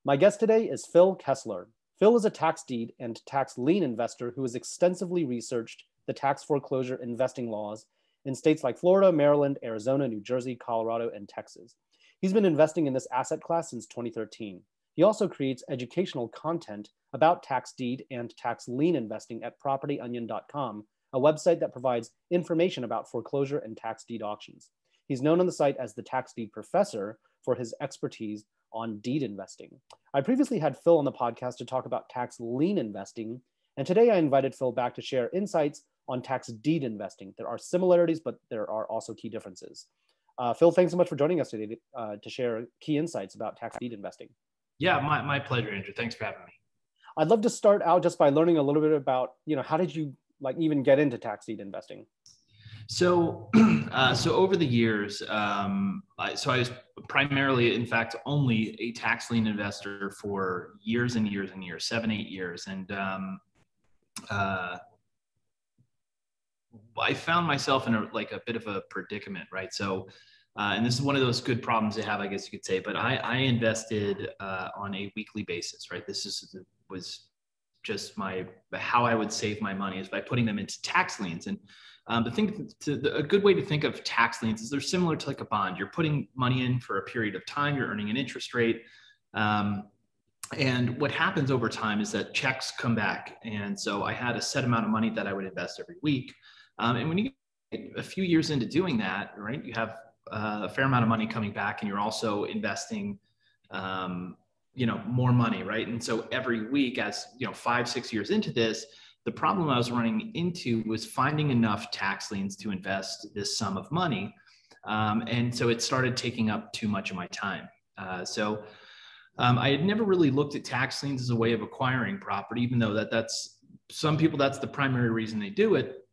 My guest today is Phil Kessler. Phil is a tax deed and tax lien investor who has extensively researched the tax foreclosure investing laws in states like Florida, Maryland, Arizona, New Jersey, Colorado, and Texas. He's been investing in this asset class since 2013. He also creates educational content about tax deed and tax lien investing at propertyonion.com, a website that provides information about foreclosure and tax deed auctions. He's known on the site as the Tax Deed Professor for his expertise on deed investing. I previously had Phil on the podcast to talk about tax lien investing, and today I invited Phil back to share insights on tax deed investing. There are similarities, but there are also key differences. Phil, thanks so much for joining us today to share key insights about tax deed investing. Yeah, my pleasure, Andrew. Thanks for having me. I'd love to start out just by learning a little bit about, how did you even get into tax deed investing? So, so over the years, I was primarily, in fact, only a tax lien investor for years and years and years, 7-8 years. And I found myself in a bit of a predicament, right? So, and this is one of those good problems to have, I guess you could say, but I invested on a weekly basis, right? Was just how I would save my money is by putting them into tax liens. And a good way to think of tax liens is they're similar to like a bond. You're putting money in for a period of time, you're earning an interest rate. And what happens over time is that checks come back. And so I had a set amount of money that I would invest every week. And when you get a few years into doing that, right, you have a fair amount of money coming back, and you're also investing more money, right? And so every week, as 5-6 years into this, the problem I was running into was finding enough tax liens to invest this sum of money. And so it started taking up too much of my time. I had never really looked at tax liens as a way of acquiring property, even though that's some people, that's the primary reason they do it.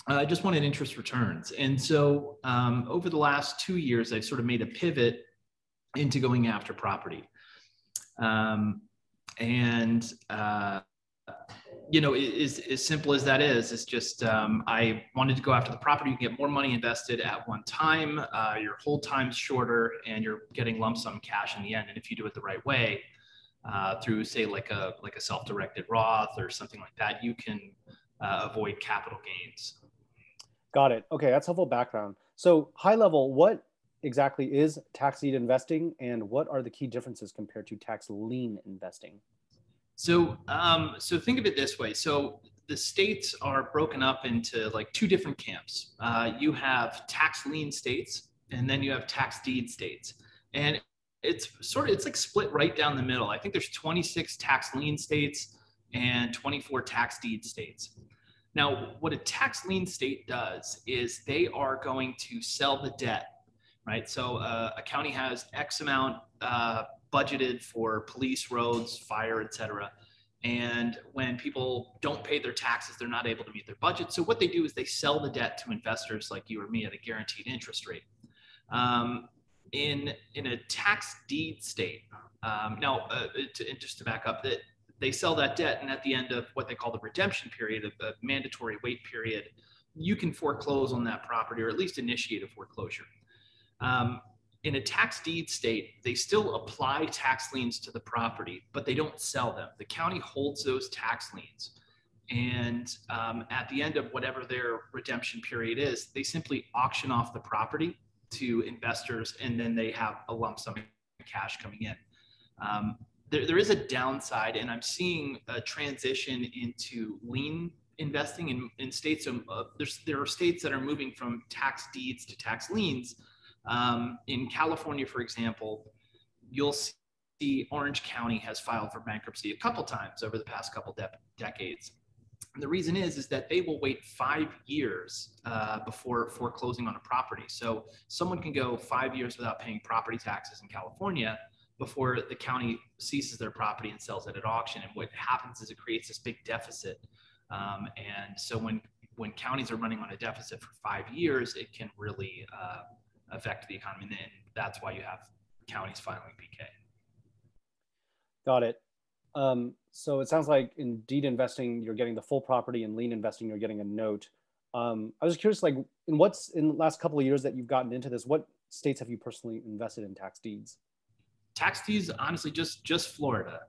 I just wanted interest returns. And so over the last 2 years, I've sort of made a pivot into going after property. As simple as that is, it's just I wanted to go after the property. You can get more money invested at one time. Your hold time's shorter, and you're getting lump sum cash in the end. And if you do it the right way, through say like a self-directed Roth or something like that, you can avoid capital gains. Got it. Okay, that's helpful background. So high level, what exactly is tax deed investing, and what are the key differences compared to tax lien investing? So think of it this way. So the states are broken up into like two different camps. You have tax lien states, and then you have tax deed states. And it's like split right down the middle. I think there's 26 tax lien states and 24 tax deed states. Now, what a tax lien state does is they are going to sell the debt, right? So a county has X amount budgeted for police, roads, fire, et cetera. And when people don't pay their taxes, they're not able to meet their budget. So what they do is they sell the debt to investors like you or me at a guaranteed interest rate. In a tax deed state, just to back up, that they sell that debt, and at the end of what they call the redemption period, of the mandatory wait period, you can foreclose on that property, or at least initiate a foreclosure. In a tax deed state, they still apply tax liens to the property, but they don't sell them. The county holds those tax liens. And at the end of whatever their redemption period is, they simply auction off the property to investors, and then they have a lump sum of cash coming in. There is a downside, and I'm seeing a transition into lien investing in states. There are states that are moving from tax deeds to tax liens. In California, for example, you'll see Orange County has filed for bankruptcy a couple times over the past couple decades. And the reason is that they will wait 5 years before foreclosing on a property. So someone can go 5 years without paying property taxes in California before the county seizes their property and sells it at auction. And what happens is it creates this big deficit. And so when counties are running on a deficit for 5 years, it can really affect the economy. And that's why you have counties filing PK. Got it. So it sounds like in deed investing, you're getting the full property, and lien investing, you're getting a note. I was curious, like in the last couple of years that you've gotten into this, what states have you personally invested in tax deeds? Tax deeds, honestly, just Florida.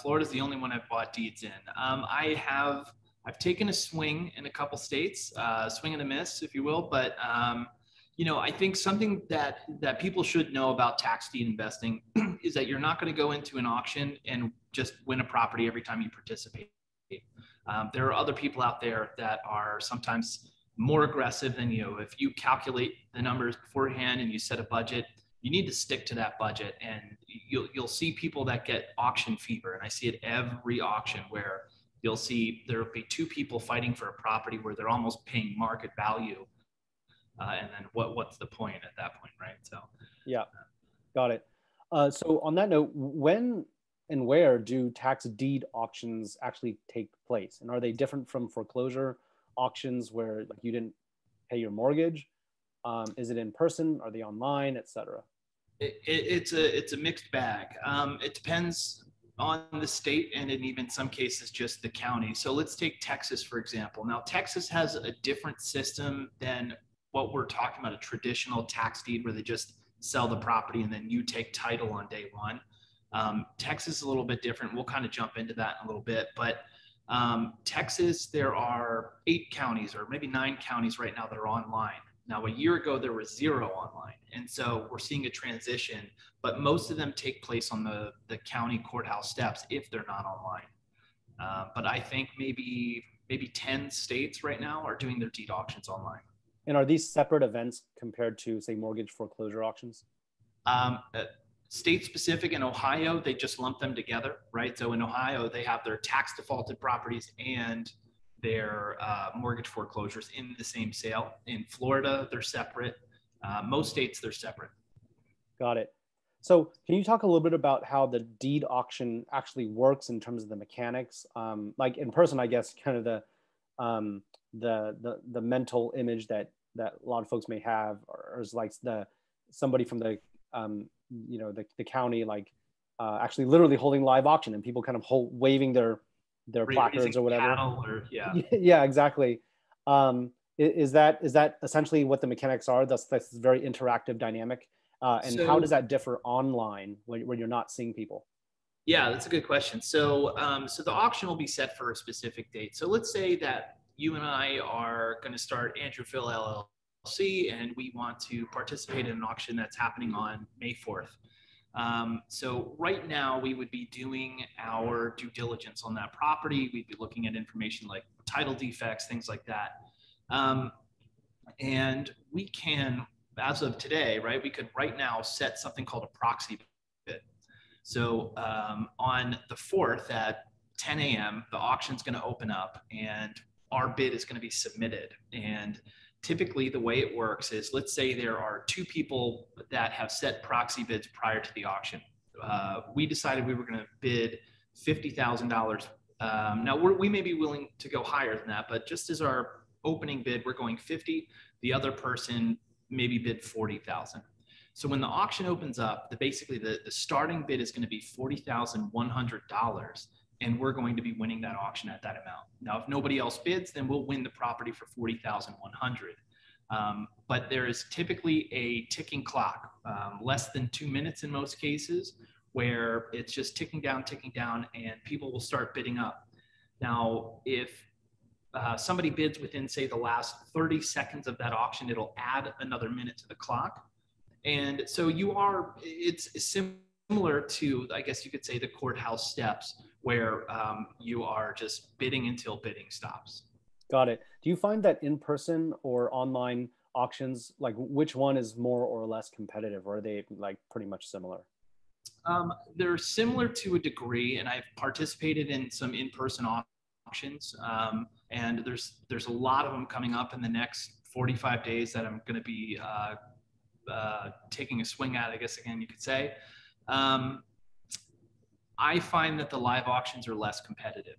Florida's the only one I've bought deeds in. I've taken a swing in a couple states, swing and a miss, if you will. But I think something that people should know about tax deed investing is that you're not going to go into an auction and just win a property every time you participate. There are other people out there that are sometimes more aggressive than you. If you calculate the numbers beforehand and you set a budget, you need to stick to that budget. And you'll see people that get auction fever. And I see it every auction where you'll see there'll be two people fighting for a property where they're almost paying market value. And then what's the point at that point, right? So yeah, got it. So on that note, when and where do tax deed auctions actually take place? And are they different from foreclosure auctions where like you didn't pay your mortgage? Is it in person? Are they online, etc.? It's a mixed bag. It depends on the state and in even some cases just the county. So let's take Texas, for example. Now, Texas has a different system than what we're talking about, a traditional tax deed where they just sell the property and then you take title on day one. Texas is a little bit different. We'll kind of jump into that in a little bit, but Texas, there are 8 counties or maybe 9 counties right now that are online. Now, a year ago, there was 0 online. And so we're seeing a transition, but most of them take place on the county courthouse steps if they're not online. But I think maybe 10 states right now are doing their deed auctions online. And are these separate events compared to, say, mortgage foreclosure auctions? State specific. In Ohio, they just lump them together, right? So in Ohio, they have their tax defaulted properties and their mortgage foreclosures in the same sale. In Florida, they're separate. Most states, they're separate. Got it. So can you talk a little bit about how the deed auction actually works in terms of the mechanics? Like in person, I guess, kind of the mental image that a lot of folks may have, or is like somebody from the county, like actually literally holding live auction and people kind of waving their placards or whatever. Yeah, exactly. Is that essentially what the mechanics are? That's very interactive, dynamic. And so, how does that differ online when you're not seeing people? Yeah, that's a good question. So, so the auction will be set for a specific date. So let's say that you and I are going to start Andrew Phil LLC, and we want to participate in an auction that's happening on May 4th. So right now we would be doing our due diligence on that property. We'd be looking at information like title defects, things like that. And we can, as of today, right, we could right now set something called a proxy bid. So on the 4th at 10 a.m., the auction's going to open up and our bid is going to be submitted. And typically the way it works is, let's say there are 2 people that have set proxy bids prior to the auction. We decided we were going to bid $50,000. Now we may be willing to go higher than that, but just as our opening bid, we're going 50. The other person maybe bid 40,000. So when the auction opens up, basically the starting bid is going to be $40,100. And we're going to be winning that auction at that amount. Now, if nobody else bids, then we'll win the property for $40,100. But there is typically a ticking clock, less than 2 minutes in most cases, where it's just ticking down, and people will start bidding up. Now, if somebody bids within, say, the last 30 seconds of that auction, it'll add another minute to the clock. And so it's similar to, I guess you could say, the courthouse steps, where you are just bidding until bidding stops. Got it. Do you find that in-person or online auctions, like which one is more or less competitive, or are they like pretty much similar? They're similar to a degree, and I've participated in some in-person auctions, and there's a lot of them coming up in the next 45 days that I'm going to be taking a swing at, I guess, again, you could say. I find that the live auctions are less competitive.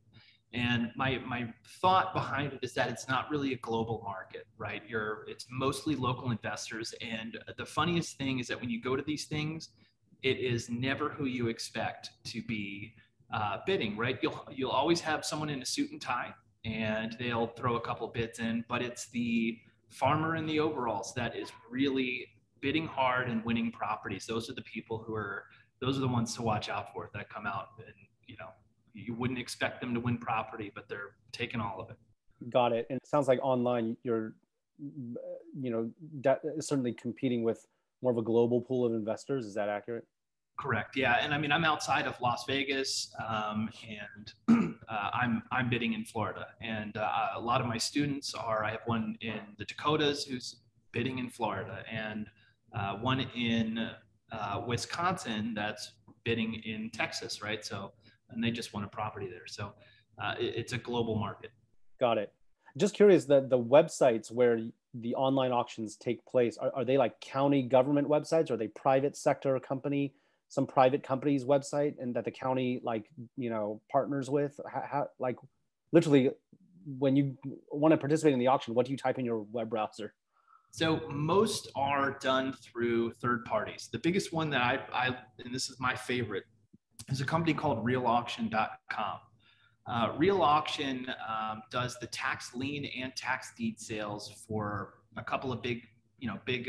And my thought behind it is that it's not really a global market, right? It's mostly local investors. And the funniest thing is that when you go to these things, it is never who you expect to be bidding, right? You'll always have someone in a suit and tie, and they'll throw a couple bids in, but it's the farmer in the overalls that is really bidding hard and winning properties. Those are the people who are those are the ones to watch out for that come out, and you wouldn't expect them to win property, but they're taking all of it. Got it. And it sounds like online you're, certainly competing with more of a global pool of investors. Is that accurate? Correct. Yeah, and I mean I'm outside of Las Vegas, and I'm bidding in Florida, and a lot of my students are. I have one in the Dakotas who's bidding in Florida, and one in Wisconsin that's bidding in Texas, right? So, and they just won a property there. So it's a global market. Got it. Just curious, the websites where the online auctions take place, are they like county government websites? Are they private sector company, some private company's website, and that the county partners with? How like literally when you want to participate in the auction, what do you type in your web browser? So most are done through third parties. The biggest one that I and this is my favorite, is a company called realauction.com. Real Auction does the tax lien and tax deed sales for a couple of their big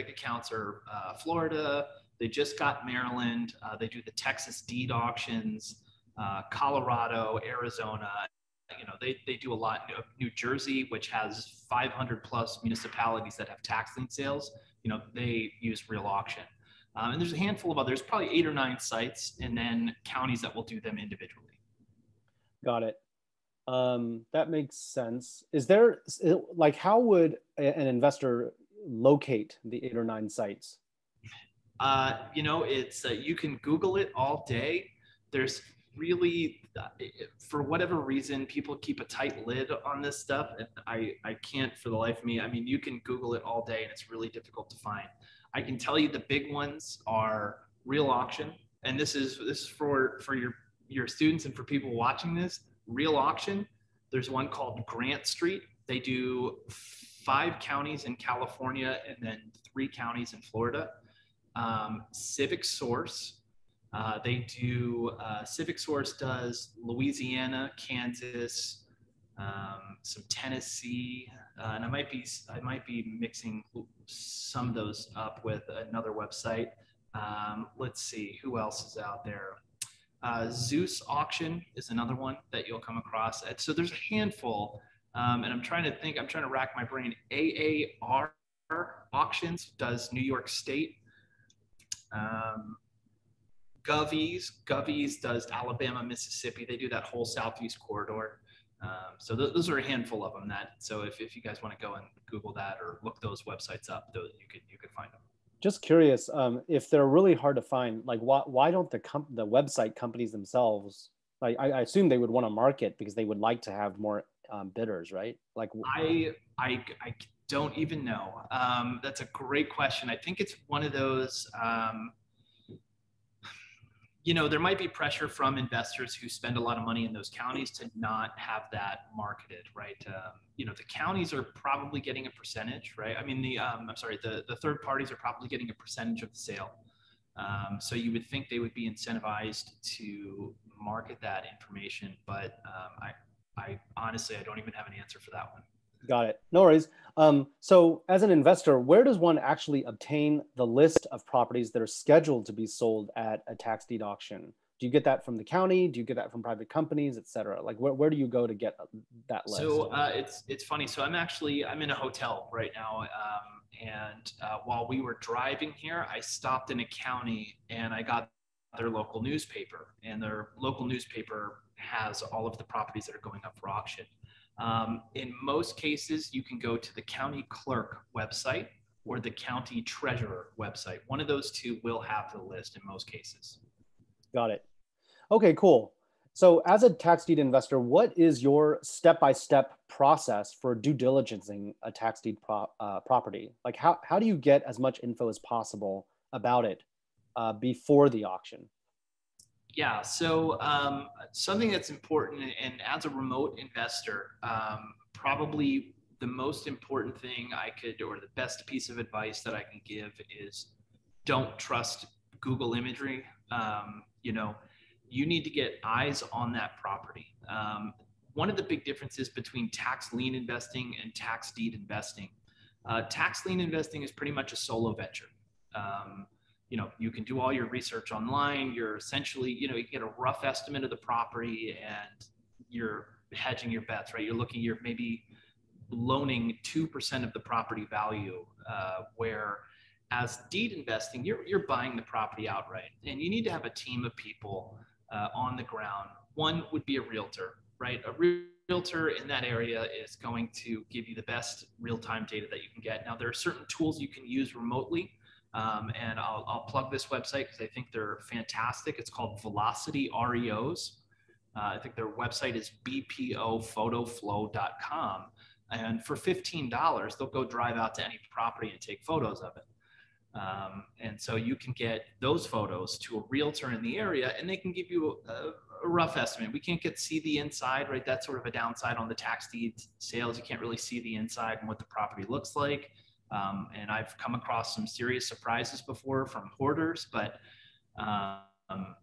accounts are Florida. They just got Maryland. They do the Texas deed auctions, Colorado, Arizona. They do a lot. New Jersey, which has 500 plus municipalities that have tax lien sales, they use Real Auction. And there's a handful of others, probably 8 or 9 sites, and then counties that will do them individually. Got it. That makes sense. Is there, like, how would an investor locate the 8 or 9 sites? It's you can Google it all day. There's really, for whatever reason, people keep a tight lid on this stuff. And I can't for the life of me. I mean, you can Google it all day and it's really difficult to find. I can tell you the big ones are Real Auction. And this is for your students and for people watching this. Real Auction. There's one called Grant Street. They do 5 counties in California and then 3 counties in Florida. Civic Source. Civic Source does Louisiana, Kansas, some Tennessee, and I might be mixing some of those up with another website. Let's see, who else is out there? Zeus Auction is another one that you'll come across. So there's a handful, and I'm trying to rack my brain. AAR Auctions does New York State. Govies does Alabama, Mississippi. They do that whole southeast corridor. So those are a handful of them. So if you guys want to go and Google that or look those websites up, you could find them. Just curious, if they're really hard to find, like why don't the website companies themselves, like I assume they would want to market because they would like to have more bidders, right? Like I don't even know. That's a great question. I think it's one of those. There might be pressure from investors who spend a lot of money in those counties to not have that marketed, right? The counties are probably getting a percentage, right? I mean, the third parties are probably getting a percentage of the sale. So you would think they would be incentivized to market that information, but I honestly, I don't even have an answer for that one. Got it. No worries. So as an investor, where does one actually obtain the list of properties that are scheduled to be sold at a tax deed auction? Do you get that from the county? Do you get that from private companies, et cetera? Like where do you go to get that list? So it's funny. So I'm in a hotel right now. And while we were driving here, I stopped in a county and I got their local newspaper, and their local newspaper has all of the properties that are going up for auction. In most cases, you can go to the county clerk website or the county treasurer website. One of those two will have the list in most cases. Got it. Okay, cool. So as a tax deed investor, what is your step-by-step process for due diligencing a tax deed property? Like how do you get as much info as possible about it before the auction? Yeah, so something that's important, and as a remote investor, probably the most important thing or the best piece of advice that I can give is don't trust Google imagery. You need to get eyes on that property. One of the big differences between tax lien investing and tax deed investing, tax lien investing is pretty much a solo venture. you can do all your research online. You're essentially, you get a rough estimate of the property and you're hedging your bets, right? You're maybe loaning 2% of the property value, where as deed investing, you're buying the property outright, and you need to have a team of people on the ground. One would be a realtor, right? A realtor in that area is going to give you the best real-time data that you can get. Now, there are certain tools you can use remotely, and I'll plug this website because I think they're fantastic. It's called Velocity REOs. I think their website is bpophotoflow.com. And for $15, they'll go drive out to any property and take photos of it. And so you can get those photos to a realtor in the area, and they can give you a rough estimate. We can't see the inside, right? That's sort of a downside on the tax deed sales. You can't really see the inside and what the property looks like. And I've come across some serious surprises before from hoarders, but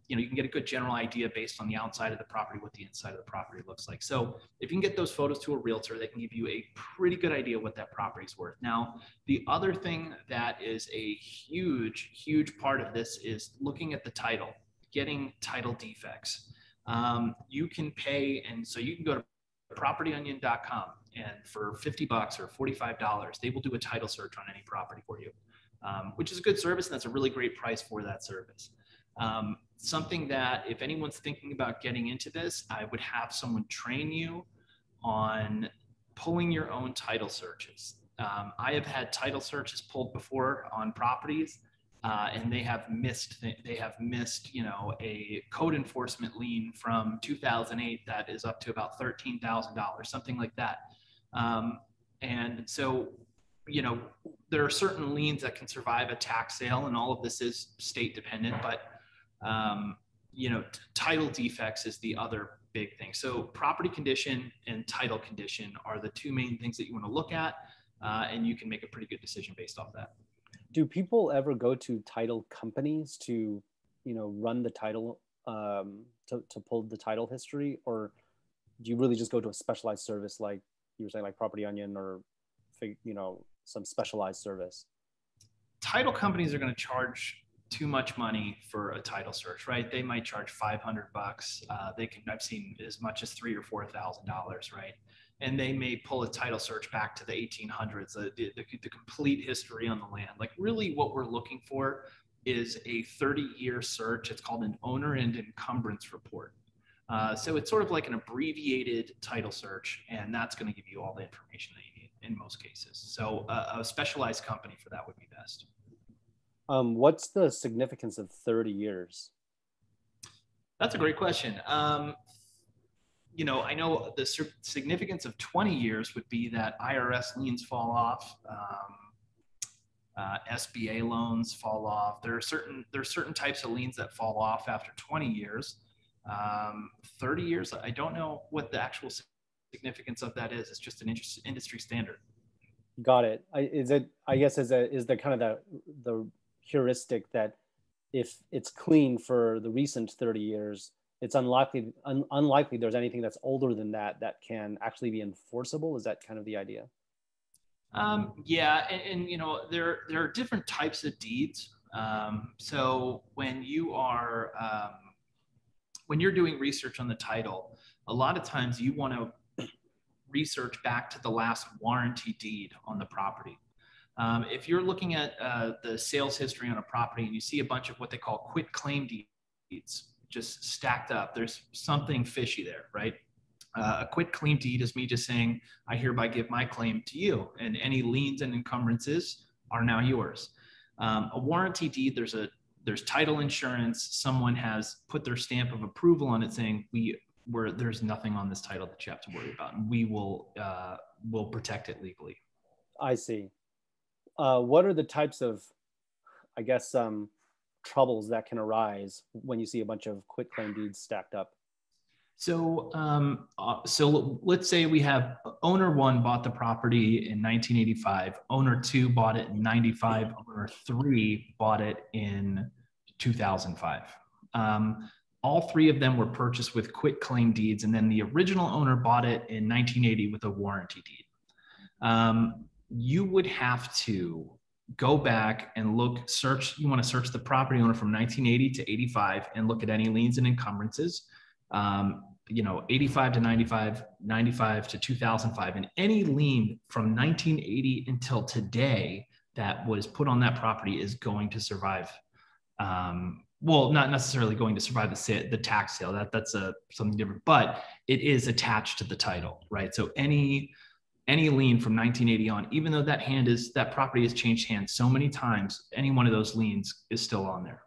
you can get a good general idea based on the outside of the property, what the inside of the property looks like. So if you can get those photos to a realtor, they can give you a pretty good idea what that property is worth. Now, the other thing that is a huge, huge part of this is looking at the title, getting title defects. You can pay, and so you can go to propertyonion.com, and for $50 or $45, they will do a title search on any property for you, which is a good service, and that's a really great price for that service. Something that if anyone's thinking about getting into this, I would have someone train you on pulling your own title searches. I have had title searches pulled before on properties, and they have missed, a code enforcement lien from 2008 that is up to about $13,000, something like that. And so, there are certain liens that can survive a tax sale, and all of this is state dependent, but title defects is the other big thing. So property condition and title condition are the two main things that you want to look at, and you can make a pretty good decision based off that. Do people ever go to title companies to, run the title, to pull the title history, or do you really just go to a specialized service like you were saying, like Property Onion, or some specialized service? Title companies are going to charge too much money for a title search, right? They might charge $500. I've seen as much as $3,000 or $4,000, right? And they may pull a title search back to the 1800s, the complete history on the land. Like, really what we're looking for is a 30-year search. It's called an owner and encumbrance report. So it's sort of like an abbreviated title search, and that's going to give you all the information that you need in most cases. So a specialized company for that would be best. What's the significance of 30 years? That's a great question. I know the significance of 20 years would be that IRS liens fall off, SBA loans fall off. There are certain types of liens that fall off after 20 years. 30 years, I don't know what the actual significance of that is. It's just an industry standard. Got it. Is the kind of the heuristic that if it's clean for the recent 30 years, it's unlikely there's anything that's older than that can actually be enforceable? Is that kind of the idea? Yeah, and there are different types of deeds. So when you're doing research on the title, a lot of times you want to research back to the last warranty deed on the property. If you're looking at the sales history on a property and you see a bunch of what they call quit claim deeds just stacked up, there's something fishy there, right? A quit claim deed is me just saying, I hereby give my claim to you, and any liens and encumbrances are now yours. A warranty deed, there's title insurance. Someone has put their stamp of approval on it saying, there's nothing on this title that you have to worry about, and we will protect it legally. I see. What are the types of, troubles that can arise when you see a bunch of quit claim deeds stacked up? So let's say we have owner 1 bought the property in 1985, owner 2 bought it in 95, owner 3 bought it in 2005. All 3 of them were purchased with quit claim deeds, and then the original owner bought it in 1980 with a warranty deed. You would have to go back and you want to search the property owner from 1980 to 85 and look at any liens and encumbrances. 85 to 95, 95 to 2005, and any lien from 1980 until today that was put on that property is going to survive. Well, not necessarily going to survive the tax sale. That's something different, but it is attached to the title, right? So any lien from 1980 on, even though that property has changed hands so many times, any one of those liens is still on there.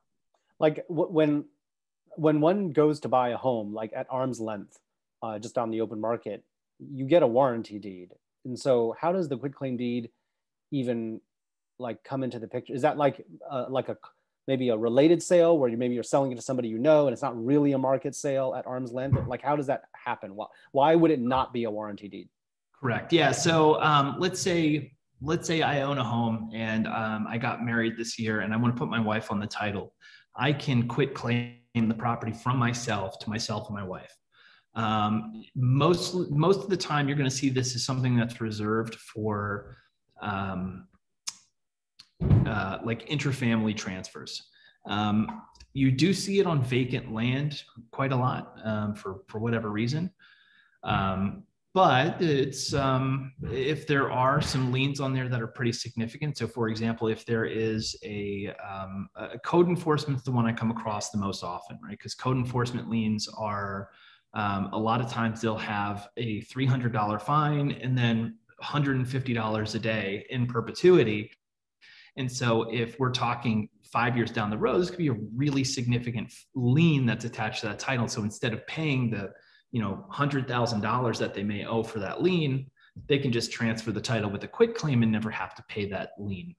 Like when one goes to buy a home, like at arm's length, just on the open market, you get a warranty deed. And so how does the quitclaim deed even like come into the picture? Is that like maybe a related sale where maybe you're selling it to somebody you know, and it's not really a market sale at arm's length? Like, how does that happen? Why would it not be a warranty deed? Correct. Yeah. So let's say I own a home and I got married this year and I want to put my wife on the title. I can quit claim the property from myself to myself and my wife. Most of the time, you're going to see this as something that's reserved for like intrafamily transfers. You do see it on vacant land quite a lot for whatever reason. But it's if there are some liens on there that are pretty significant. So, for example, if there is a code enforcement is the one I come across the most often, right? Because code enforcement liens are a lot of times they'll have a $300 fine and then $150 a day in perpetuity. And so, if we're talking 5 years down the road, this could be a really significant lien that's attached to that title. So instead of paying the $100,000 that they may owe for that lien, they can just transfer the title with a quit claim and never have to pay that lien.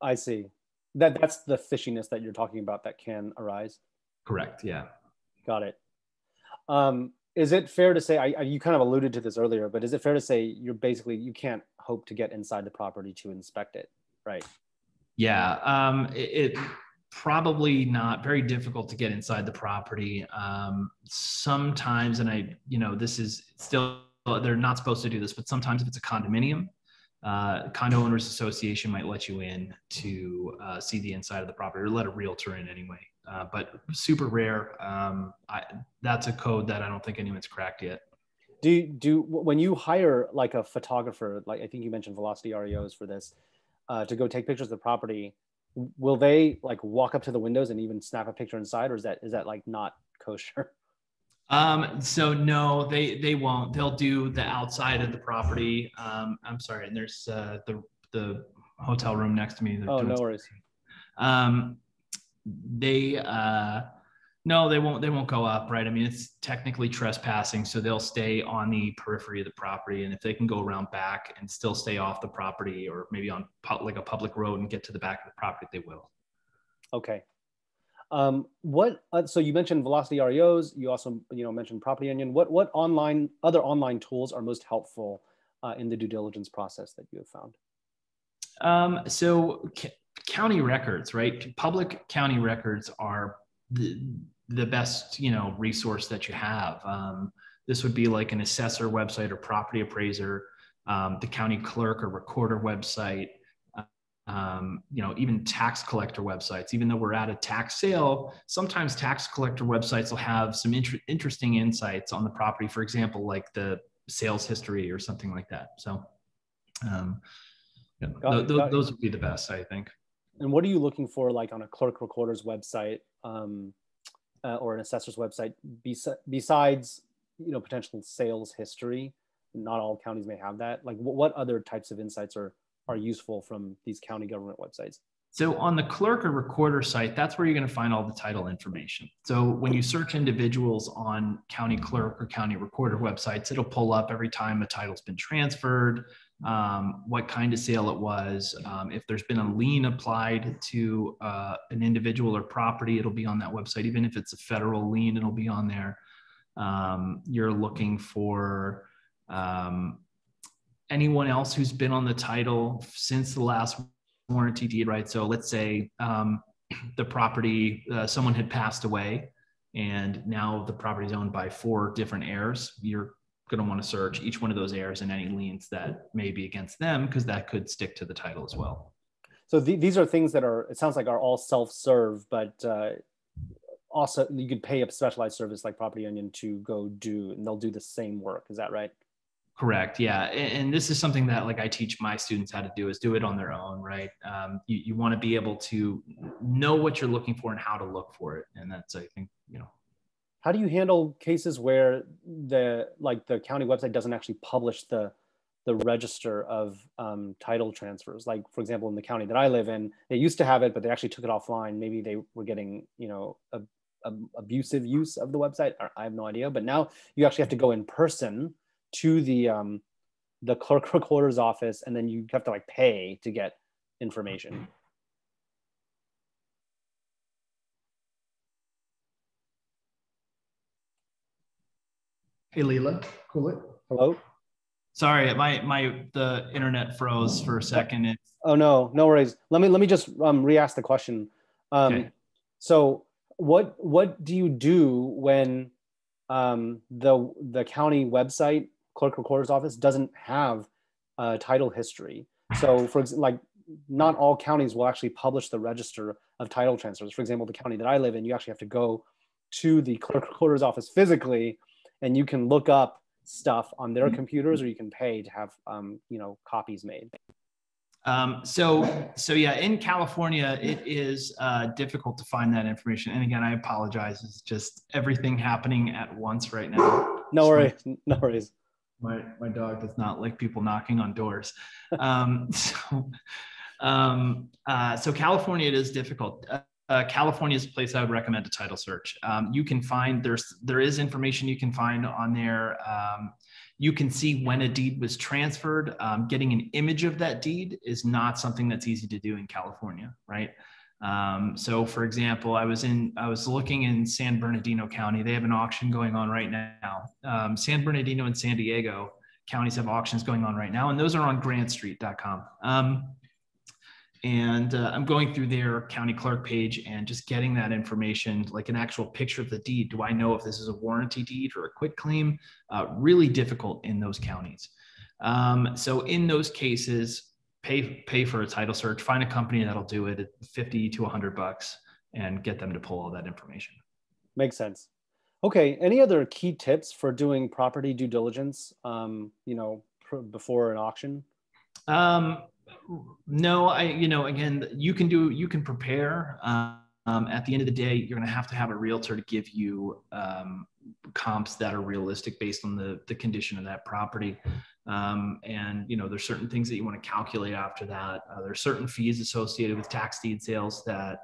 I see. That's the fishiness that you're talking about that can arise. Correct. Yeah. Got it. Is it fair to say, you kind of alluded to this earlier, but is it fair to say you can't hope to get inside the property to inspect it, right? Yeah. It probably not, very difficult to get inside the property. Sometimes, and this is still, they're not supposed to do this, but sometimes if it's a condominium, condo owners association might let you in to see the inside of the property, or let a realtor in anyway. But super rare. That's a code that I don't think anyone's cracked yet. When you hire like a photographer, like I think you mentioned Velocity REOs for this, to go take pictures of the property, will they like walk up to the windows and even snap a picture inside, or is that like not kosher? So no, they won't. They'll do the outside of the property. I'm sorry, and there's the hotel room next to me. Oh, no worries. No, they won't go up, right? I mean, it's technically trespassing, so they'll stay on the periphery of the property, and if they can go around back and still stay off the property, or maybe on like a public road and get to the back of the property, they will. Okay. So you mentioned Velocity REOs. You also mentioned Property Union. What other online tools are most helpful in the due diligence process that you have found? So county records, right? Public county records are the best resource that you have. This would be like an assessor website or property appraiser, the county clerk or recorder website, even tax collector websites. Even though we're at a tax sale, sometimes tax collector websites will have some interesting insights on the property, for example, like the sales history or something like that. So those would be the best, I think. And what are you looking for, like on a clerk recorder's website or an assessor's website, besides potential sales history? Not all counties may have that. Like, what other types of insights are useful from these county government websites? So on the clerk or recorder site, that's where you're going to find all the title information. So when you search individuals on county clerk or county recorder websites, it'll pull up every time a title's been transferred, what kind of sale it was. If there's been a lien applied to an individual or property, it'll be on that website. Even if it's a federal lien, it'll be on there. You're looking for anyone else who's been on the title since the last warranty deed, right? So let's say the property, someone had passed away and now the property is owned by 4 different heirs. You're going to want to search each one of those heirs and any liens that may be against them, because that could stick to the title as well. So these are things that are, it sounds like, are all self-serve, but also you could pay a specialized service like Property Onion to go do, and they'll do the same work. Is that right? Correct. Yeah. And this is something that like I teach my students how to do, is do it on their own, right? You want to be able to know what you're looking for and how to look for it. And that's, I think, How do you handle cases where the county website doesn't actually publish the register of title transfers? Like, for example, in the county that I live in, they used to have it, but they actually took it offline. Maybe they were getting, abusive use of the website. I have no idea. But now you actually have to go in person to the clerk recorder's office, and then you have to like pay to get information. Hey, Leela, cool it. Hello? Sorry, the internet froze for a second. Oh no worries. Let me just re-ask the question. Okay. So what do you do when the county website, clerk recorder's office, doesn't have title history? So for example, like, not all counties will actually publish the register of title transfers. For example, the county that I live in, you actually have to go to the clerk recorder's office physically, and you can look up stuff on their computers, or you can pay to have copies made. So yeah, in California, it is difficult to find that information. And again, I apologize. It's just everything happening at once right now. No worries. No worries. My dog does not like people knocking on doors. So California, it is difficult. California is a place I would recommend a title search. You can find, there is information you can find on there. You can see when a deed was transferred. Getting an image of that deed is not something that's easy to do in California, right? So for example, I was looking in San Bernardino County. They have an auction going on right now. San Bernardino and San Diego counties have auctions going on right now, and those are on grandstreet.com. I'm going through their county clerk page and just getting that information, like an actual picture of the deed. Do I know if this is a warranty deed or a quitclaim? Really difficult in those counties. So in those cases, pay for a title search, find a company that'll do it at $50 to $100 and get them to pull all that information. Makes sense. Okay. Any other key tips for doing property due diligence, before an auction? No, again, you can prepare. At the end of the day, you're going to have a realtor to give you comps that are realistic based on the condition of that property. There's certain things that you want to calculate after that. There's certain fees associated with tax deed sales that,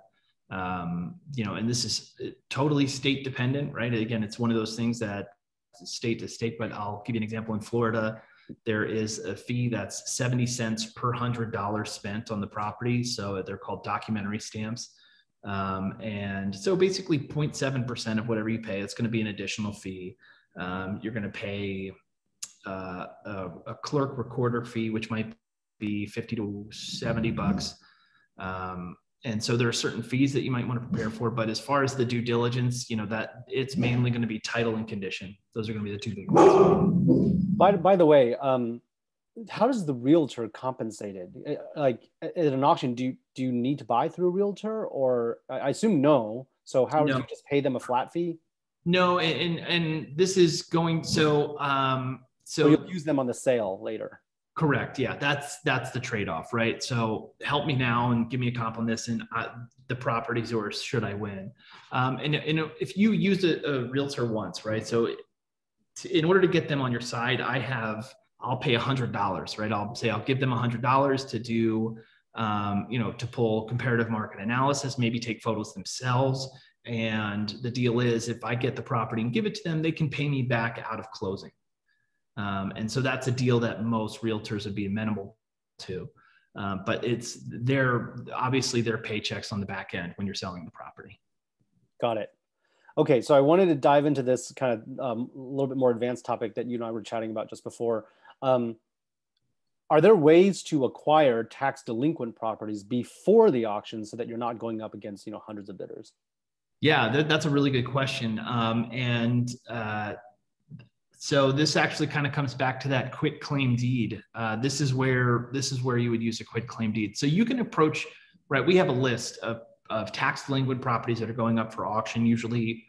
and this is totally state dependent, right? Again, it's one of those things that state to state, but I'll give you an example. In Florida, there is a fee that's 70 cents per $100 spent on the property. So they're called documentary stamps. And so basically 0.7% of whatever you pay, it's going to be an additional fee. You're going to pay a clerk recorder fee, which might be $50 to $70. And so there are certain fees that you might want to prepare for, but as far as the due diligence, that it's mainly going to be title and condition. Those are going to be the two big ones. By the way, how does the realtor compensate it? Like at an auction, do you need to buy through a realtor, or I assume no? So how do you just pay them a flat fee? No, and this is going so you'll use them on the sale later. Correct. Yeah, that's the trade-off, right? So help me now and give me a comp on this, and the property's yours should I win. And if you use a realtor once, right? So in order to get them on your side, I'll pay $100, right? I'll give them $100 to do, to pull comparative market analysis, maybe take photos themselves. And the deal is, if I get the property and give it to them, they can pay me back out of closing. And so that's a deal that most realtors would be amenable to. But obviously their paychecks on the back end when you're selling the property. Got it. Okay, so I wanted to dive into this kind of a little bit more advanced topic that you and I were chatting about just before. Are there ways to acquire tax delinquent properties before the auction so that you're not going up against hundreds of bidders? Yeah, that's a really good question. So this actually kind of comes back to that quit claim deed. This is where you would use a quit claim deed. So you can approach, right? We have a list of tax delinquent properties that are going up for auction, usually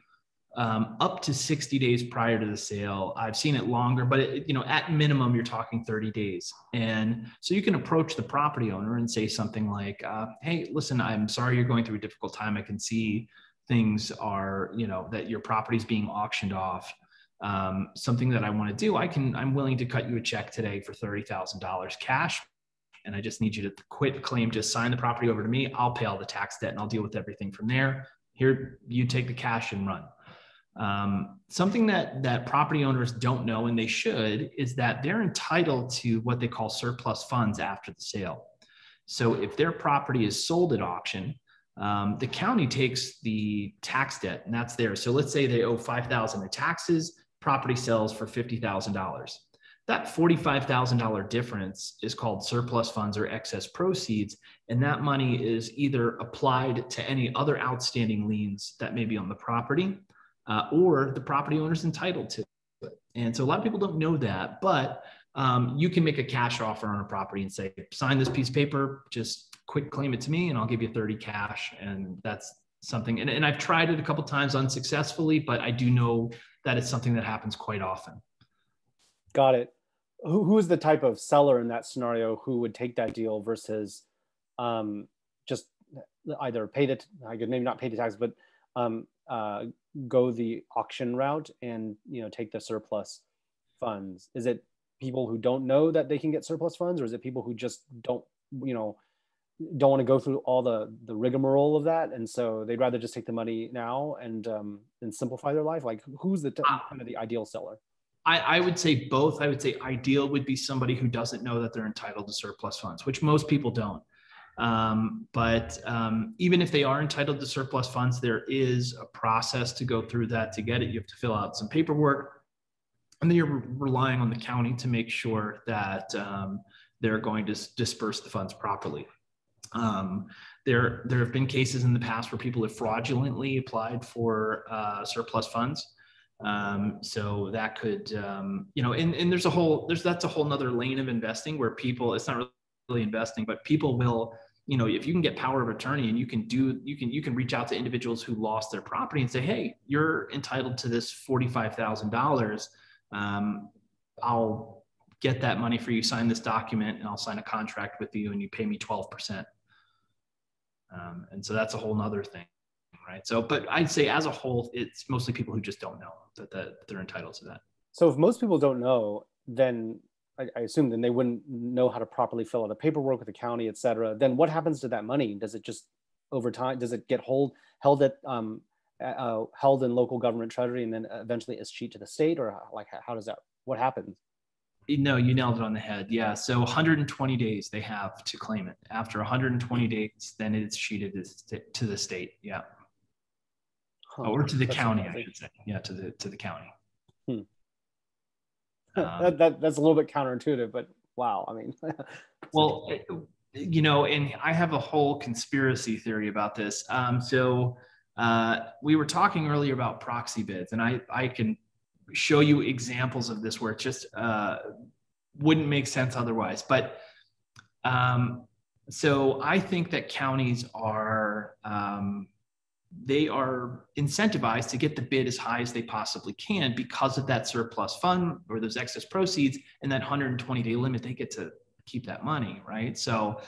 up to 60 days prior to the sale. I've seen it longer, but at minimum, you're talking 30 days. And so you can approach the property owner and say something like, hey, listen, I'm sorry you're going through a difficult time. I can see things are, that your property is being auctioned off. Something that I want to do, I'm willing to cut you a check today for $30,000 cash. And I just need you to quit claim, just sign the property over to me. I'll pay all the tax debt and I'll deal with everything from there. Here, you take the cash and run. Something that property owners don't know, and they should, is that they're entitled to what they call surplus funds after the sale. So if their property is sold at auction, the county takes the tax debt, and that's theirs. So let's say they owe $5,000 in taxes, property sells for $50,000. That $45,000 difference is called surplus funds or excess proceeds, and that money is either applied to any other outstanding liens that may be on the property, or the property owner is entitled to it. And so a lot of people don't know that, but you can make a cash offer on a property and say, sign this piece of paper, just quick claim it to me and I'll give you 30 cash. And that's something, and I've tried it a couple of times unsuccessfully, but I do know that it's something that happens quite often. Got it. Who is the type of seller in that scenario who would take that deal versus just either pay the, I could maybe not pay the tax, but go the auction route and take the surplus funds? Is it people who don't know that they can get surplus funds, or is it people who just don't want to go through all the rigmarole of that, and so they'd rather just take the money now and simplify their life? Like, who's the kind of the ideal seller? I would say both. I would say ideal would be somebody who doesn't know that they're entitled to surplus funds, which most people don't. But even if they are entitled to surplus funds, there is a process to go through that to get it. You have to fill out some paperwork, and then you're relying on the county to make sure that they're going to disperse the funds properly. There have been cases in the past where people have fraudulently applied for surplus funds. So that could, and that's a whole nother lane of investing where people, it's not really investing, but people will, if you can get power of attorney and you can reach out to individuals who lost their property and say, hey, you're entitled to this $45,000. I'll get that money for you, sign this document, and I'll sign a contract with you and you pay me 12%. And so that's a whole nother thing. Right. So, but I'd say as a whole, it's mostly people who just don't know that they're entitled to that. So if most people don't know, then I assume then they wouldn't know how to properly fill out the paperwork with the county, et cetera. Then what happens to that money? Does it just over time, does it get held in local government treasury and then eventually escheat to the state, or like how does that, what happens? No, you nailed it on the head. Yeah. So 120 days they have to claim it. After 120 days, then it's sheeted to the state. Yeah. Or to the county, I should say. Yeah, to the county. That's a little bit counterintuitive, but wow. I mean, well, and I have a whole conspiracy theory about this. So we were talking earlier about proxy bids, and I can show you examples of this where it just wouldn't make sense otherwise. But so I think that counties are they are incentivized to get the bid as high as they possibly can because of that surplus fund or those excess proceeds, and that 120-day limit, they get to keep that money, right? So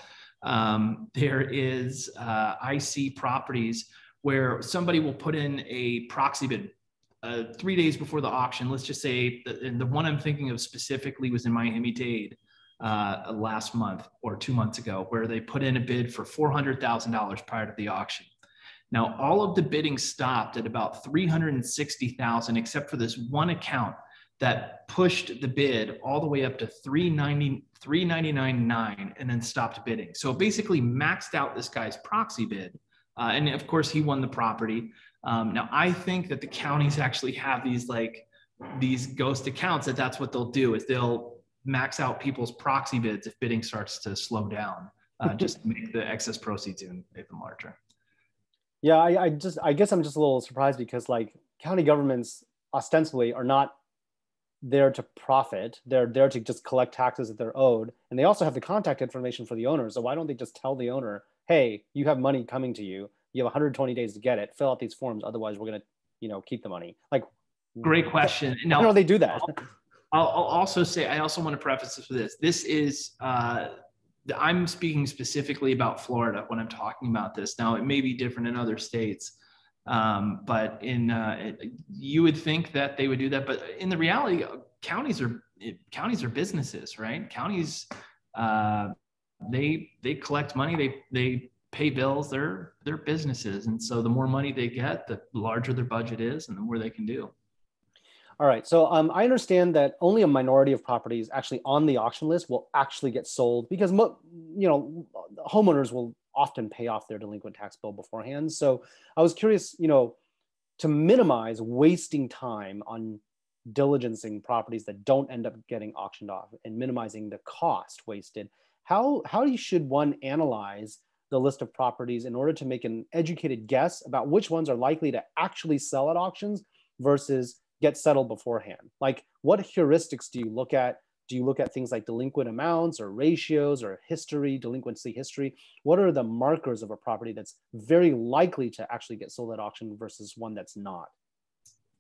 there is, I see properties where somebody will put in a proxy bid 3 days before the auction. Let's just say, and the one I'm thinking of specifically was in Miami-Dade last month or 2 months ago, where they put in a bid for $400,000 prior to the auction. Now, all of the bidding stopped at about $360,000, except for this one account that pushed the bid all the way up to $399.9 and then stopped bidding. So it basically maxed out this guy's proxy bid. And of course, he won the property. Now, I think that the counties actually have these ghost accounts that's what they'll do, is they'll max out people's proxy bids if bidding starts to slow down, just to make the excess proceeds even larger. Yeah, I guess I'm just a little surprised because like county governments ostensibly are not there to profit. They're there to just collect taxes that they're owed. And they also have the contact information for the owner. So why don't they just tell the owner, hey, you have money coming to you. You have 120 days to get it. Fill out these forms. Otherwise, we're going to, keep the money. Like, great question. Why don't they do that? I'll also say, I also want to preface this with this. This is, I'm speaking specifically about Florida when I'm talking about this. Now, it may be different in other states, but you would think that they would do that. But in the reality, counties are businesses, right? Counties, they collect money, they pay bills, they're businesses. And so the more money they get, the larger their budget is and the more they can do. All right, so I understand that only a minority of properties actually on the auction list will actually get sold because homeowners will often pay off their delinquent tax bill beforehand. So I was curious, to minimize wasting time on diligencing properties that don't end up getting auctioned off and minimizing the cost wasted. How should one analyze the list of properties in order to make an educated guess about which ones are likely to actually sell at auctions versus get settled beforehand? Like, what heuristics do you look at? Do you look at things like delinquent amounts or ratios or history, delinquency history? What are the markers of a property that's very likely to actually get sold at auction versus one that's not?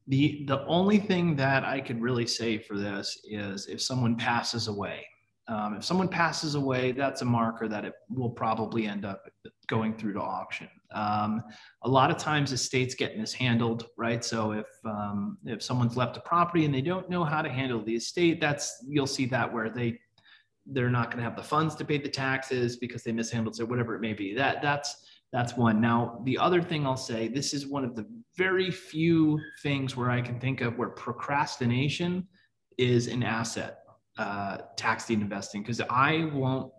The only thing that I could really say for this is if someone passes away. If someone passes away, that's a marker that it will probably end up going through to auction. A lot of times estates get mishandled, right? So if someone's left a property and they don't know how to handle the estate, you'll see that where they're not going to have the funds to pay the taxes because they mishandled it, whatever it may be. That's one. Now, the other thing I'll say, this is one of the very few things where I can think of where procrastination is an asset. Tax deed investing, because so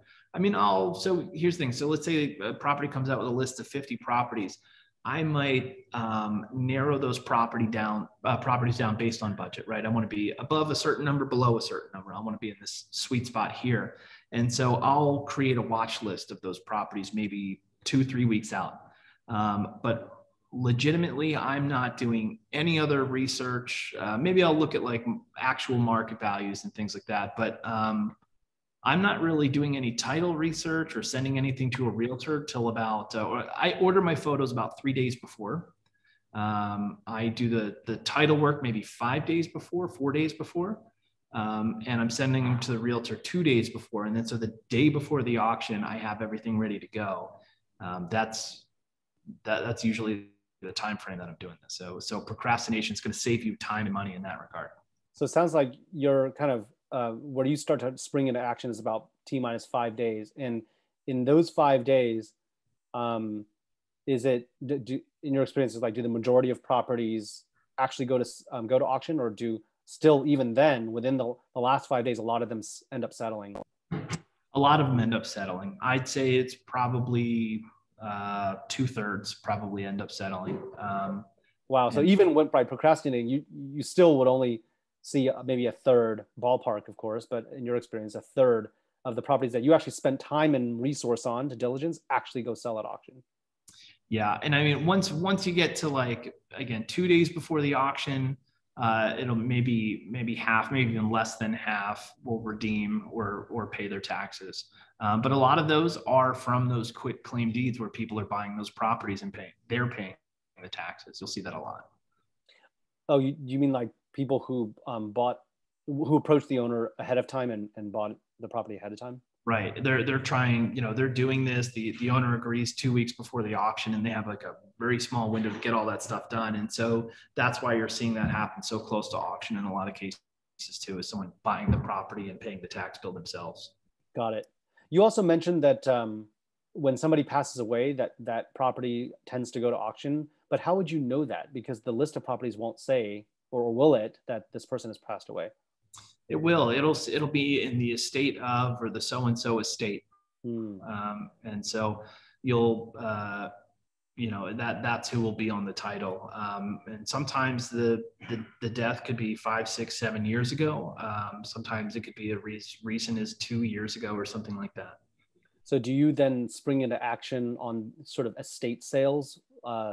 here's the thing. So let's say a property comes out with a list of 50 properties. I might narrow those properties down based on budget, right? I want to be above a certain number, below a certain number. I want to be in this sweet spot here. And so I'll create a watch list of those properties, maybe 2-3 weeks out. But legitimately, I'm not doing any other research. Maybe I'll look at like actual market values and things like that, but I'm not really doing any title research or sending anything to a realtor till about, I order my photos about 3 days before. I do the title work maybe 5 days before, 4 days before. And I'm sending them to the realtor 2 days before. And then so the day before the auction, I have everything ready to go. That's usually the time frame that I'm doing this. So procrastination is going to save you time and money in that regard. So it sounds like you're kind of where you start to spring into action is about T-minus 5 days. And in those 5 days, is it in your experience, is like, do the majority of properties actually go to auction, or do still even then within the last 5 days, a lot of them end up settling? A lot of them end up settling. I'd say it's probably 2/3 probably end up settling. Wow. So even by procrastinating, you still would only see maybe a third, ballpark, of course, but in your experience, a third of the properties that you actually spent time and resource on to diligence actually go sell at auction. Yeah. And I mean, once you get to like, again, 2 days before the auction, it'll maybe half, maybe even less than half will redeem or pay their taxes. But a lot of those are from those quit claim deeds where people are buying those properties and they're paying the taxes. You'll see that a lot. Oh, you mean like people who who approached the owner ahead of time and bought the property ahead of time? Right. They're trying, they're doing this. The owner agrees 2 weeks before the auction, and they have like a very small window to get all that stuff done. And so that's why you're seeing that happen so close to auction in a lot of cases too, is someone buying the property and paying the tax bill themselves. Got it. You also mentioned that when somebody passes away, that property tends to go to auction. But how would you know that? Because the list of properties won't say, or will it, that this person has passed away? It will. It'll be in the estate of, or the so-and-so estate. And so you'll, that's who will be on the title. And sometimes the death could be 5, 6, 7 years ago. Sometimes it could be as recent as 2 years ago or something like that. So do you then spring into action on sort of estate sales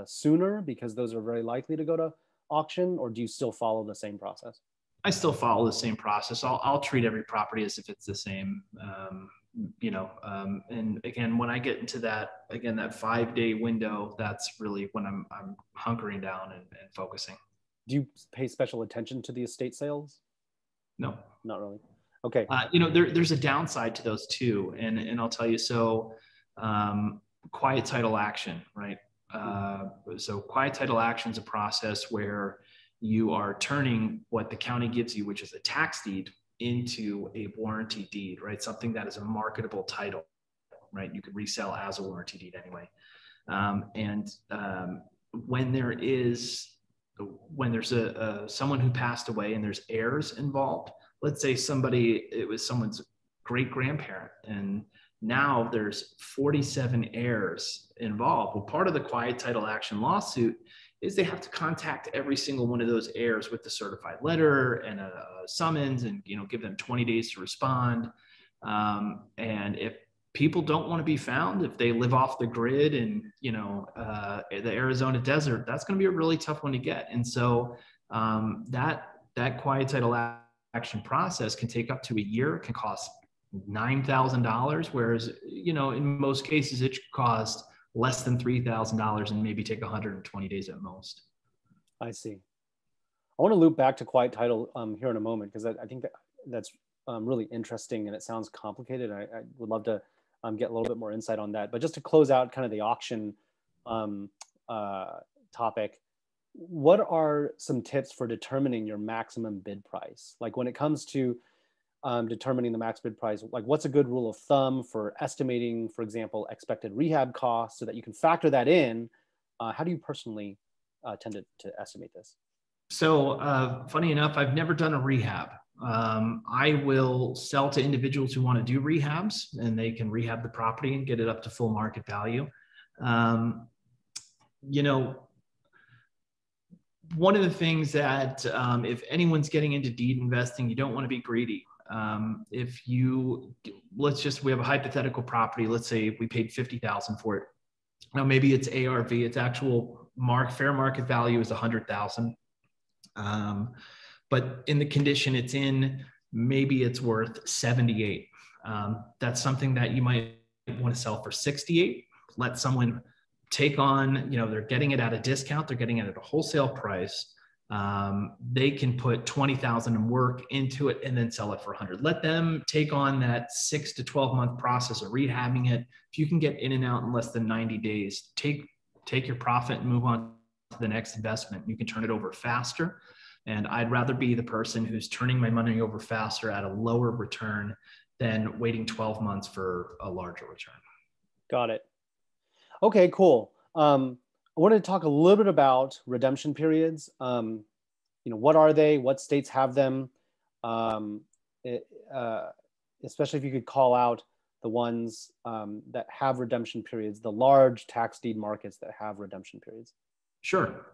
sooner because those are very likely to go to auction, or do you still follow the same process? I still follow the same process. I'll treat every property as if it's the same. And again, when I get into that 5-day window, that's really when I'm hunkering down and focusing. Do you pay special attention to the estate sales? No, not really. Okay. There's a downside to those too. And I'll tell you, so quiet title action, right? So quiet title action is a process where you are turning what the county gives you, which is a tax deed, into a warranty deed, right? Something that is a marketable title, right? You could resell as a warranty deed anyway. When there's someone who passed away and there's heirs involved, let's say it was someone's great grandparent, and now there's 47 heirs involved. Well, part of the quiet title action lawsuit is they have to contact every single one of those heirs with the certified letter and a summons, and give them 20 days to respond. And if people don't want to be found, if they live off the grid and the Arizona desert, that's going to be a really tough one to get. And so that quiet title action process can take up to a year. It can cost $9,000, whereas in most cases it should cost less than $3,000 and maybe take 120 days at most. I see. I want to loop back to quiet title here in a moment, because I think that's really interesting, and it sounds complicated. I would love to get a little bit more insight on that. But just to close out kind of the auction topic, what are some tips for determining your maximum bid price? Like when it comes to determining the max bid price, like what's a good rule of thumb for estimating, for example, expected rehab costs so that you can factor that in? How do you personally tend to estimate this? So funny enough, I've never done a rehab. I will sell to individuals who want to do rehabs, and they can rehab the property and get it up to full market value. One of the things that if anyone's getting into deed investing, you don't want to be greedy. We have a hypothetical property. Let's say we paid $50,000 for it. Now maybe it's ARV, its actual fair market value is $100,000. But in the condition it's in, maybe it's worth 78. That's something that you might want to sell for 68. Let someone take on, they're getting it at a discount, they're getting it at a wholesale price. They can put 20,000 and work into it and then sell it for 100. Let them take on that 6 to 12 month process of rehabbing it. If you can get in and out in less than 90 days, take your profit and move on to the next investment. You can turn it over faster. And I'd rather be the person who's turning my money over faster at a lower return than waiting 12 months for a larger return. Got it. Okay, cool. I wanted to talk a little bit about redemption periods. What are they? What states have them? Especially if you could call out the ones that have redemption periods, the large tax deed markets that have redemption periods. Sure.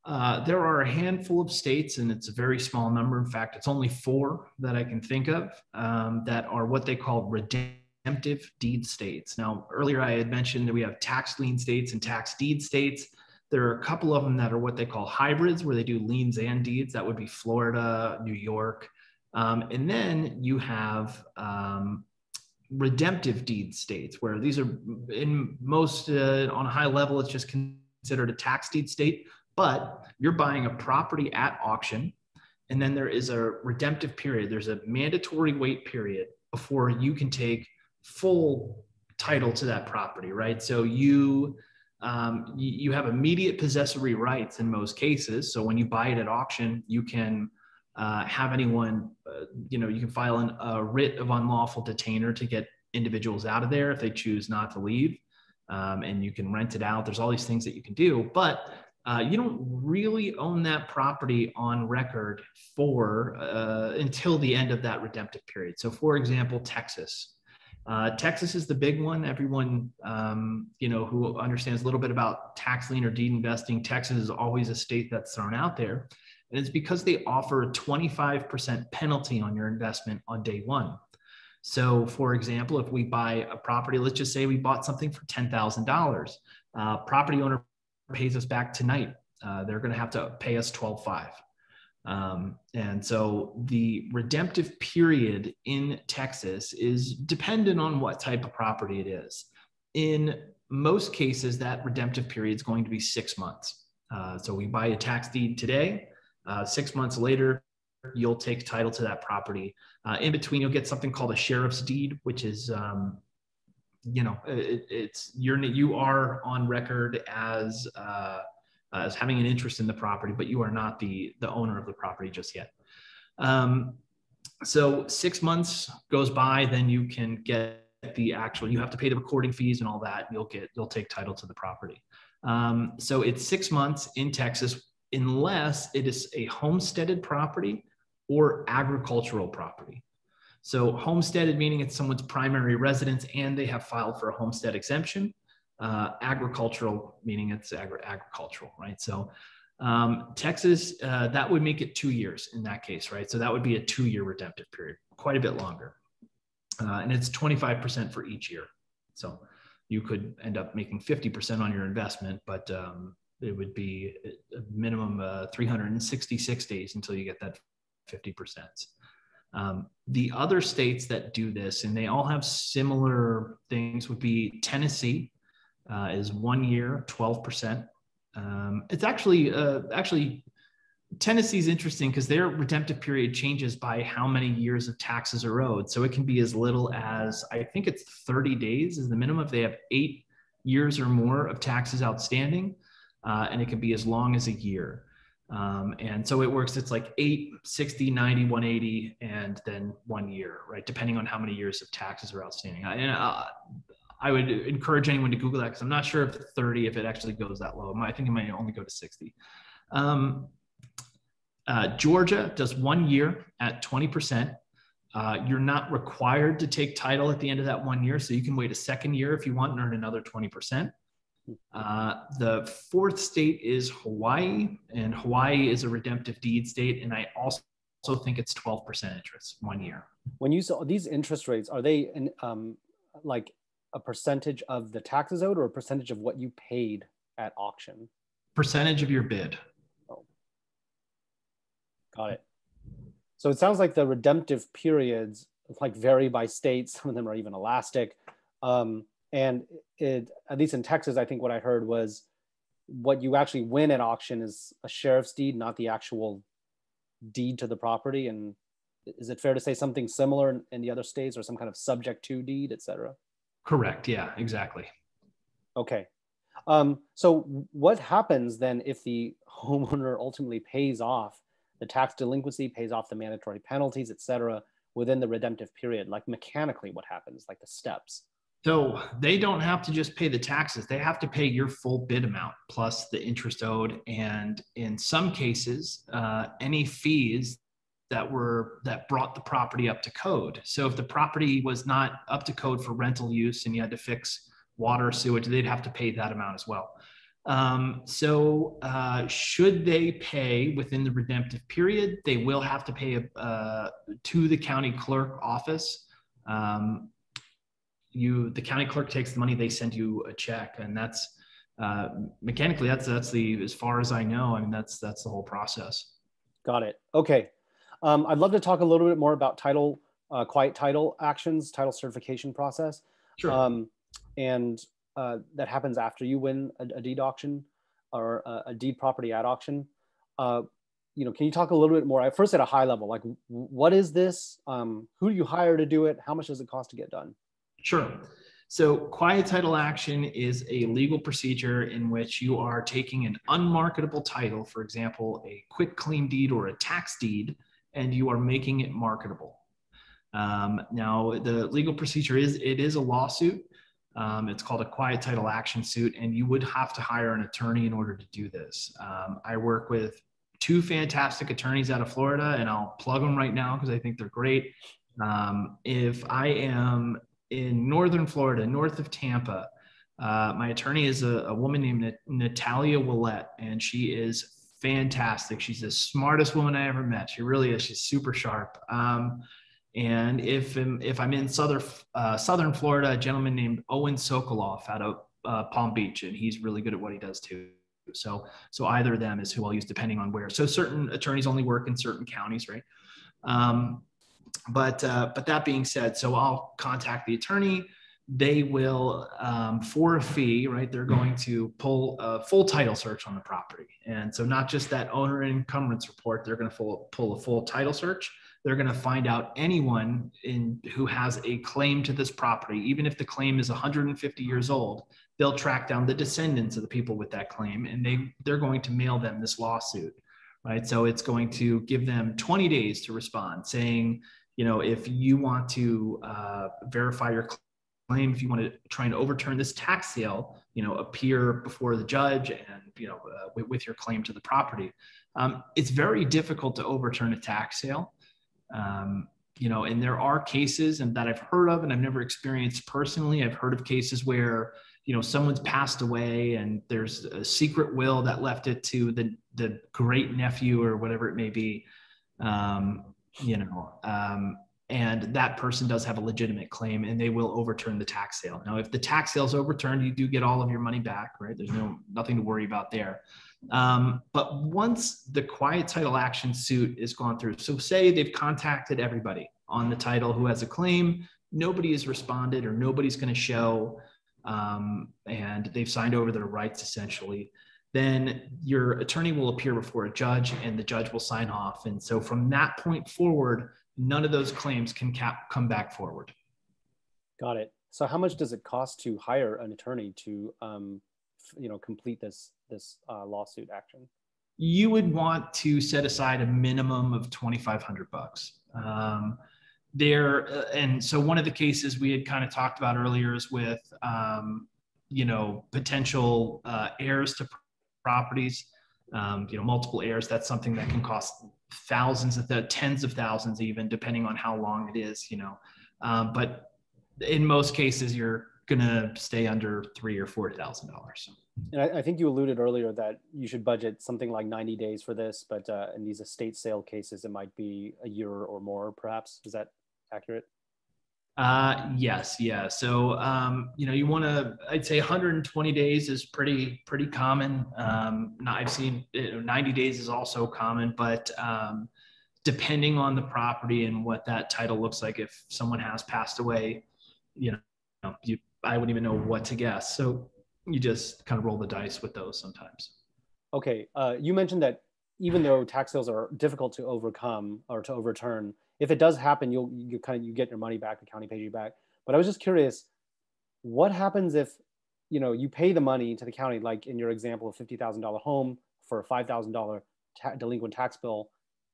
There are a handful of states, and it's a very small number. In fact, it's only 4 that I can think of that are what they call redemptive deed states. Now, earlier I had mentioned that we have tax lien states and tax deed states. There are a couple of them that are what they call hybrids, where they do liens and deeds. That would be Florida, New York. And then you have redemptive deed states, where these are in most, on a high level, it's just considered a tax deed state, but you're buying a property at auction. And then there is a redemptive period. There's a mandatory wait period before you can take full title to that property, right? So you have immediate possessory rights in most cases. So when you buy it at auction, you can have anyone, you can file a writ of unlawful detainer to get individuals out of there if they choose not to leave. And you can rent it out. There's all these things that you can do, but you don't really own that property on record until the end of that redemptive period. So for example, Texas. Texas is the big one. Everyone, who understands a little bit about tax lien or deed investing, Texas is always a state that's thrown out there. And it's because they offer a 25% penalty on your investment on day one. So for example, if we buy a property, let's just say we bought something for $10,000, property owner pays us back tonight. They're going to have to pay us $12,500. And so the redemptive period in Texas is dependent on what type of property it is. In most cases, that redemptive period is going to be 6 months. So we buy a tax deed today, 6 months later, you'll take title to that property. In between, you'll get something called a sheriff's deed, which is, you are on record as having an interest in the property, but you are not the owner of the property just yet. So 6 months goes by, then you can get the actual, you have to pay the recording fees and all that. You'll take title to the property. So it's 6 months in Texas, unless it is a homesteaded property or agricultural property. So homesteaded, meaning it's someone's primary residence and they have filed for a homestead exemption. Agricultural, meaning it's agricultural, right? So Texas, that would make it 2 years in that case, right? So that would be a 2-year redemptive period, quite a bit longer. And it's 25% for each year. So you could end up making 50% on your investment, but it would be a minimum 366 days until you get that 50%. The other states that do this, and they all have similar things, would be Tennessee is 1 year, 12%. It's actually Tennessee's interesting because their redemptive period changes by how many years of taxes are owed. So it can be as little as, I think it's 30 days is the minimum if they have 8 years or more of taxes outstanding. And it can be as long as a year. And so it works, it's like 8, 60, 90, 180, and then 1 year, right? Depending on how many years of taxes are outstanding. I would encourage anyone to Google that because I'm not sure if 30, if it actually goes that low. I think it might only go to 60. Georgia does 1 year at 20%. You're not required to take title at the end of that 1 year. So you can wait a second year if you want and earn another 20%. The fourth state is Hawaii, and Hawaii is a redemptive deed state. And I also think it's 12% interest 1 year. When you saw these interest rates, are they in, like a percentage of the taxes owed or a percentage of what you paid at auction? Percentage of your bid. Oh. Got it. So it sounds like the redemptive periods like vary by state. Some of them are even elastic. And it, at least in Texas, I think what I heard was what you actually win at auction is a sheriff's deed, not the actual deed to the property. And is it fair to say something similar in the other states, or some kind of subject to deed, et cetera? Correct. Yeah, exactly. Okay. So what happens then if the homeowner ultimately pays off the tax delinquency, pays off the mandatory penalties, et cetera, within the redemptive period? Like mechanically, what happens, like the steps? So they don't have to just pay the taxes. They have to pay your full bid amount plus the interest owed. And in some cases, any fees that brought the property up to code. So if the property was not up to code for rental use and you had to fix water, sewage, they'd have to pay that amount as well. Should they pay within the redemptive period, they will have to pay to the county clerk office. The county clerk takes the money, they send you a check, and that's mechanically that's the, as far as I know, I mean that's the whole process. Got it. Okay. I'd love to talk a little bit more about title, quiet title actions, title certification process. Sure. That happens after you win a deed auction or a deed property at auction. Can you talk a little bit more? First, at a high level, like what is this? Who do you hire to do it? How much does it cost to get done? Sure. So quiet title action is a legal procedure in which you are taking an unmarketable title, for example, a quit claim deed or a tax deed, and you are making it marketable. Now, the legal procedure is a lawsuit. It's called a quiet title action suit, and you would have to hire an attorney in order to do this. I work with 2 fantastic attorneys out of Florida, and I'll plug them right now because I think they're great. If I am in northern Florida, north of Tampa, my attorney is a woman named Natalia Willette, and she is fantastic. She's the smartest woman I ever met. She really is. She's super sharp. And if I'm in southern Florida, a gentleman named Owen Sokoloff out of Palm Beach, and he's really good at what he does too. So either of them is who I'll use depending on where. So certain attorneys only work in certain counties, right? But that being said, so I'll contact the attorney. They will, for a fee, right? They're going to pull a full title search on the property. And so not just that owner encumbrance report, they're going to pull a full title search. They're going to find out anyone who has a claim to this property, even if the claim is 150 years old, they'll track down the descendants of the people with that claim, and they're going to mail them this lawsuit, right? So it's going to give them 20 days to respond, saying, if you want to verify your claim, if you want to try and overturn this tax sale, appear before the judge and, with your claim to the property. It's very difficult to overturn a tax sale. And there are cases and that I've heard of and I've never experienced personally. I've heard of cases where, someone's passed away and there's a secret will that left it to the great nephew or whatever it may be. And that person does have a legitimate claim and they will overturn the tax sale. Now, if the tax sale is overturned, you do get all of your money back, right? There's nothing to worry about there. But once the quiet title action suit is gone through, so say they've contacted everybody on the title who has a claim, nobody has responded or nobody's going to show, and they've signed over their rights essentially, then your attorney will appear before a judge and the judge will sign off. And so from that point forward, none of those claims can come back forward. Got it. So how much does it cost to hire an attorney to, complete this lawsuit action? You would want to set aside a minimum of $2,500. And so one of the cases we had kind of talked about earlier is with, potential heirs to properties, multiple heirs. That's something that can cost thousands of tens of thousands, even depending on how long it is, but in most cases, you're going to stay under $3,000 or $4,000. And I think you alluded earlier that you should budget something like 90 days for this, but in these estate sale cases, it might be a year or more, perhaps. Is that accurate? Yes. Yeah. So, you want to, I'd say 120 days is pretty common. I've seen 90 days is also common, but, depending on the property and what that title looks like, if someone has passed away, I wouldn't even know what to guess. So you just kind of roll the dice with those sometimes. Okay. You mentioned that even though tax sales are difficult to overcome or to overturn, if it does happen, you get your money back, the county pays you back. But I was just curious, what happens if, you pay the money to the county, like in your example of $50,000 home for a $5,000 delinquent tax bill,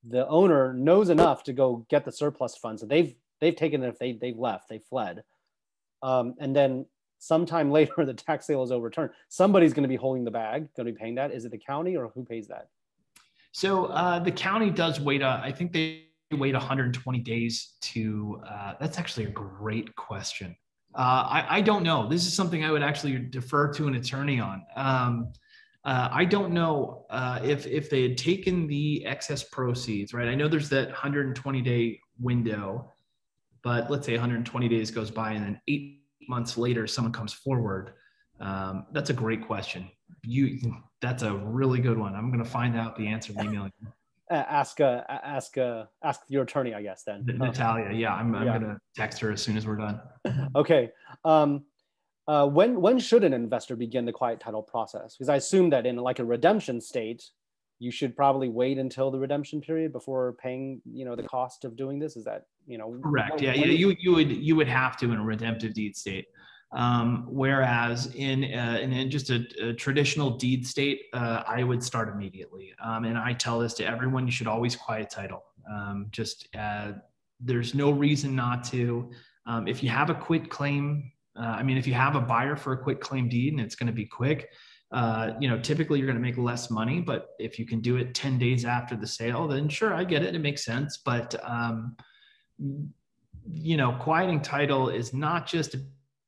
the owner knows enough to go get the surplus funds. So they've taken it, if they've left, they fled. And then sometime later, the tax sale is overturned. Somebody's going to be holding the bag, going to be paying that. Is it the county or who pays that? So the county does wait. I think they wait 120 days to, that's actually a great question. I don't know. This is something I would actually defer to an attorney on. I don't know if they had taken the excess proceeds, right? I know there's that 120-day window, but let's say 120 days goes by and then 8 months later, someone comes forward. That's a great question. That's a really good one. I'm going to find out the answer in emailing. Ask your attorney, I guess, then. Natalia. Yeah, I'm going to text her as soon as we're done. Okay. When should an investor begin the quiet title process? Because I assume that in like a redemption state, you should probably wait until the redemption period before paying, the cost of doing this. Is that, correct? You would have to in a redemptive deed state. Whereas in just a traditional deed state, I would start immediately. And I tell this to everyone: you should always quiet title. There's no reason not to. If you have a quit claim, if you have a buyer for a quit claim deed and it's going to be quick, typically you're going to make less money. But if you can do it 10 days after the sale, then sure, I get it. It makes sense. But quieting title is not just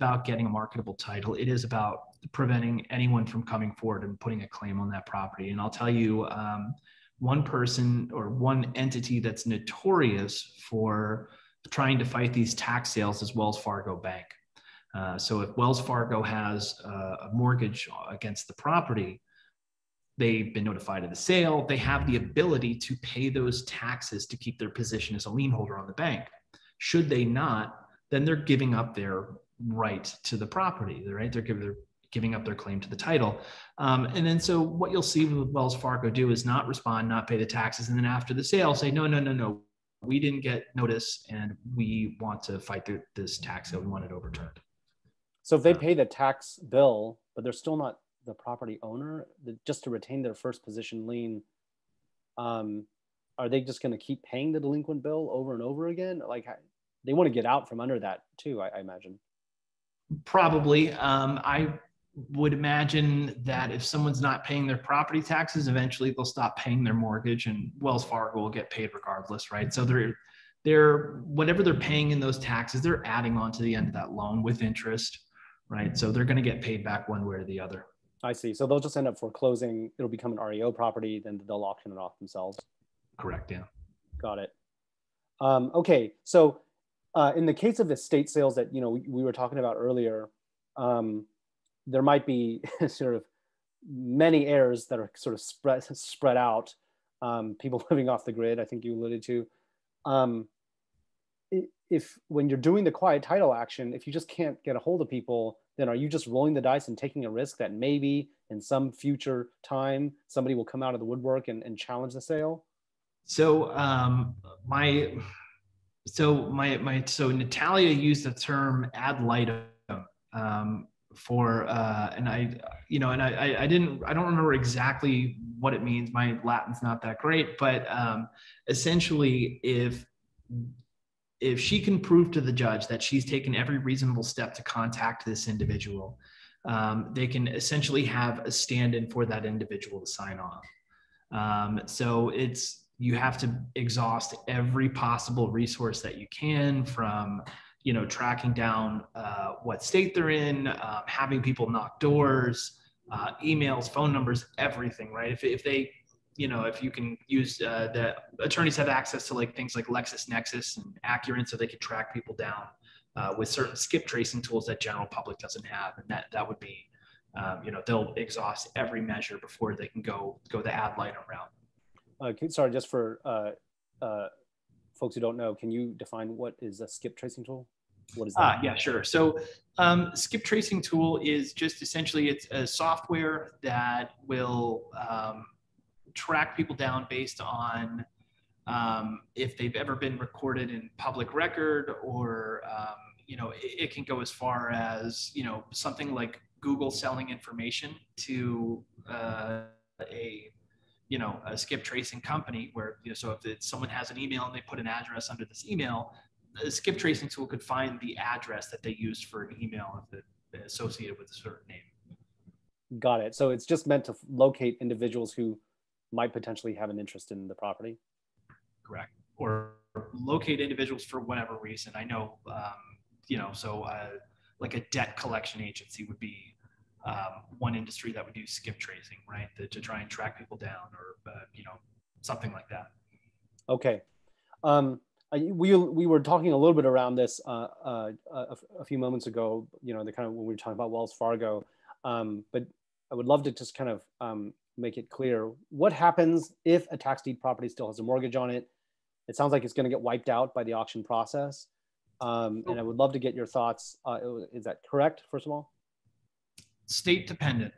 about getting a marketable title. It is about preventing anyone from coming forward and putting a claim on that property. And I'll tell you, one person or one entity that's notorious for trying to fight these tax sales is Wells Fargo Bank. So if Wells Fargo has a mortgage against the property, they've been notified of the sale, they have the ability to pay those taxes to keep their position as a lien holder on the bank. Should they not, then they're giving up their right to the property, right? They're giving up their claim to the title. And then so what you'll see with Wells Fargo do is not respond, not pay the taxes. And then after the sale say, no, we didn't get notice and we want to fight this tax sale. We want it overturned. So if they pay the tax bill, but they're still not the property owner, just to retain their first position lien, are they just going to keep paying the delinquent bill over and over again? Like, they want to get out from under that too, I imagine. Probably. I would imagine that if someone's not paying their property taxes, eventually they'll stop paying their mortgage and Wells Fargo will get paid regardless, right? So they're whatever they're paying in those taxes, they're adding on to the end of that loan with interest, right? So they're going to get paid back one way or the other. I see. So they'll just end up foreclosing. It'll become an REO property, then they'll auction it off themselves. Correct. Yeah. Got it. Okay. So in the case of estate sales that, we were talking about earlier, there might be sort of many heirs that are sort of spread out, people living off the grid, I think you alluded to. If when you're doing the quiet title action, if you just can't get a hold of people, then are you just rolling the dice and taking a risk that maybe in some future time somebody will come out of the woodwork and challenge the sale? So Natalia used the term ad litem for and I don't remember exactly what it means. My Latin's not that great, but essentially if she can prove to the judge that she's taken every reasonable step to contact this individual, they can essentially have a stand-in for that individual to sign off. So you have to exhaust every possible resource that you can, from tracking down what state they're in, having people knock doors, emails, phone numbers, everything, right? If they if you can use the attorneys have access to things like LexisNexis and Accurate, so they can track people down with certain skip tracing tools that general public doesn't have, and that would be they'll exhaust every measure before they can go the ad litem route. Sorry, just for folks who don't know, can you define what is a skip tracing tool? What is that? Yeah, sure. So skip tracing tool is just essentially it's a software that will track people down based on if they've ever been recorded in public record, or it can go as far as something like Google selling information to a skip tracing company, where so if someone has an email and they put an address under this email, the skip tracing tool could find the address that they used for an email associated with a certain name. Got it. So it's just meant to locate individuals who might potentially have an interest in the property. Correct. Or locate individuals for whatever reason. I know, like a debt collection agency would be one industry that would do skip tracing, right? To try and track people down, or something like that. Okay. We were talking a little bit around this a few moments ago, the kind of when we were talking about Wells Fargo, but I would love to just kind of make it clear what happens if a tax deed property still has a mortgage on it. It sounds like it's going to get wiped out by the auction process, and I would love to get your thoughts. Is that correct, first of all? State dependent.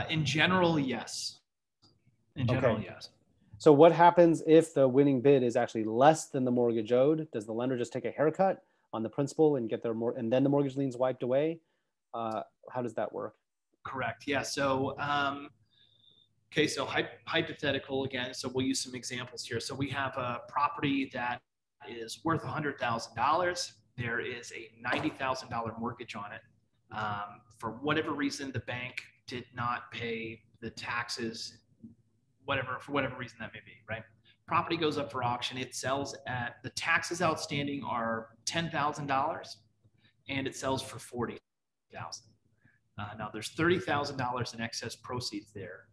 In general, yes. In general, okay. Yes. So what happens if the winning bid is actually less than the mortgage owed? Does the lender just take a haircut on the principal and get and then the mortgage lien's wiped away? How does that work? Correct. Yeah. So, okay. So hypothetical again. So we'll use some examples here. So we have a property that is worth $100,000. There is a $90,000 mortgage on it. For whatever reason, the bank did not pay the taxes, for whatever reason that may be, right? Property goes up for auction. It sells at, the taxes outstanding are $10,000 and it sells for $40,000. Now there's $30,000 in excess proceeds there.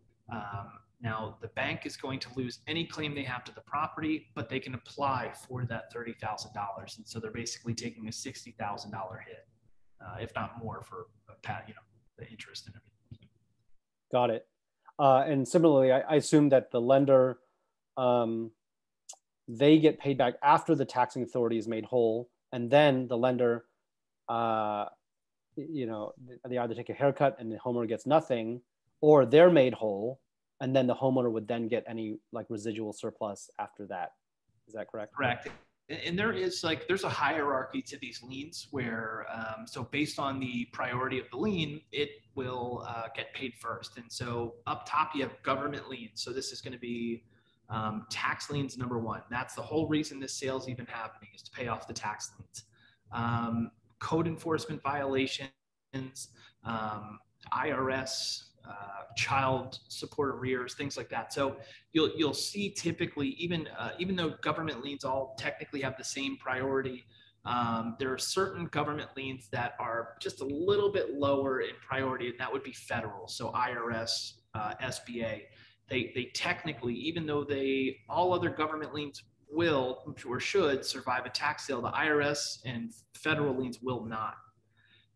Now the bank is going to lose any claim they have to the property, but they can apply for that $30,000. And so they're basically taking a $60,000 hit, if not more, for the interest and everything. Got it. And similarly, I assume that the lender, they get paid back after the taxing authority is made whole, and then the lender, you know, they either take a haircut and the homeowner gets nothing, or they're made whole, and then the homeowner would then get any like residual surplus after that. Is that correct? Correct. And there is like, there's a hierarchy to these liens where, so based on the priority of the lien, it will get paid first. And so up top, you have government liens. So this is going to be tax liens number one. That's the whole reason this sale is even happening, is to pay off the tax liens. Code enforcement violations, IRS, child support arrears, things like that. So you'll see typically, even though government liens all technically have the same priority, there are certain government liens that are just a little bit lower in priority, and that would be federal. So IRS, SBA, they technically, even though all other government liens will or should survive a tax sale, the IRS and federal liens will not.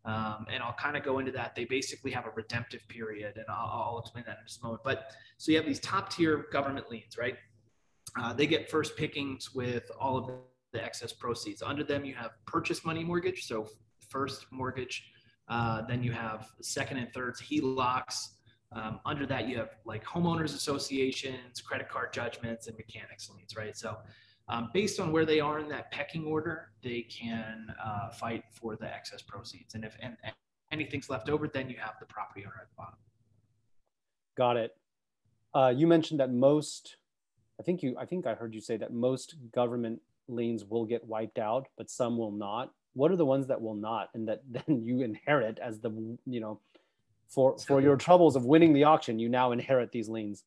And I'll kind of go into that. They basically have a redemptive period, and I'll explain that in just a moment. But so you have these top tier government liens, right? They get first pickings with all of the excess proceeds. Under them, you have purchase money mortgage, so first mortgage. Then you have second and thirds, HELOCs. Under that, you have like homeowners associations, credit card judgments, and mechanics liens, right? So based on where they are in that pecking order, they can fight for the excess proceeds. And if anything's left over, then you have the property owner at the bottom. Got it. You mentioned that most, I think I heard you say that most government liens will get wiped out, but some will not. What are the ones that will not, and that then you inherit as the, you know, for your troubles of winning the auction, you now inherit these liens?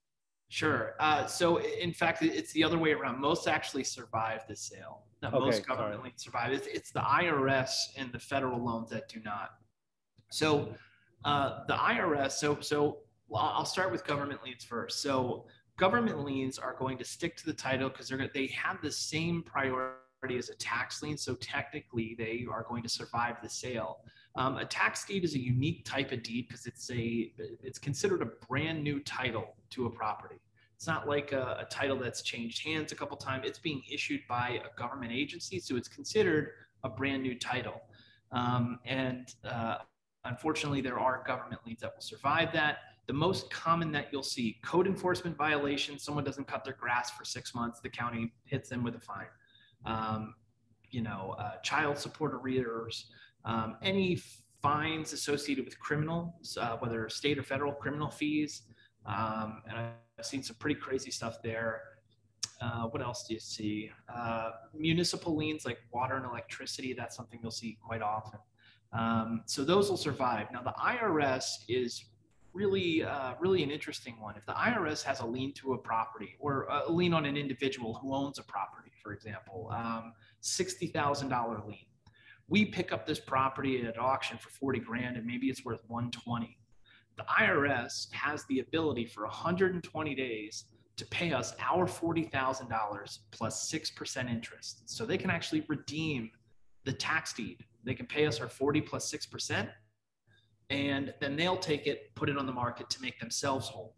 Sure. So in fact, it's the other way around. Most actually survive the sale. Most government liens survive. It's the IRS and the federal loans that do not. So the IRS, so I'll start with government liens first. So government liens are going to stick to the title because they have the same priority as a tax lien. So technically they are going to survive the sale. A tax deed is a unique type of deed because it's considered a brand new title to a property. It's not like a title that's changed hands a couple times. It's being issued by a government agency, so it's considered a brand new title. Unfortunately, there are government liens that will survive that. The most common that you'll see, code enforcement violations. Someone doesn't cut their grass for 6 months, the county hits them with a fine. Child support arrears, any fines associated with criminals, whether state or federal criminal fees. And I've seen some pretty crazy stuff there. What else do you see? Municipal liens like water and electricity. That's something you'll see quite often. So those will survive. Now the IRS is really, really an interesting one. If the IRS has a lien to a property, or a lien on an individual who owns a property, for example, $60,000 lien. We pick up this property at auction for 40 grand and maybe it's worth 120. The IRS has the ability for 120 days to pay us our $40,000 plus 6% interest. So they can actually redeem the tax deed. They can pay us our 40 plus 6%, and then they'll take it, put it on the market to make themselves whole.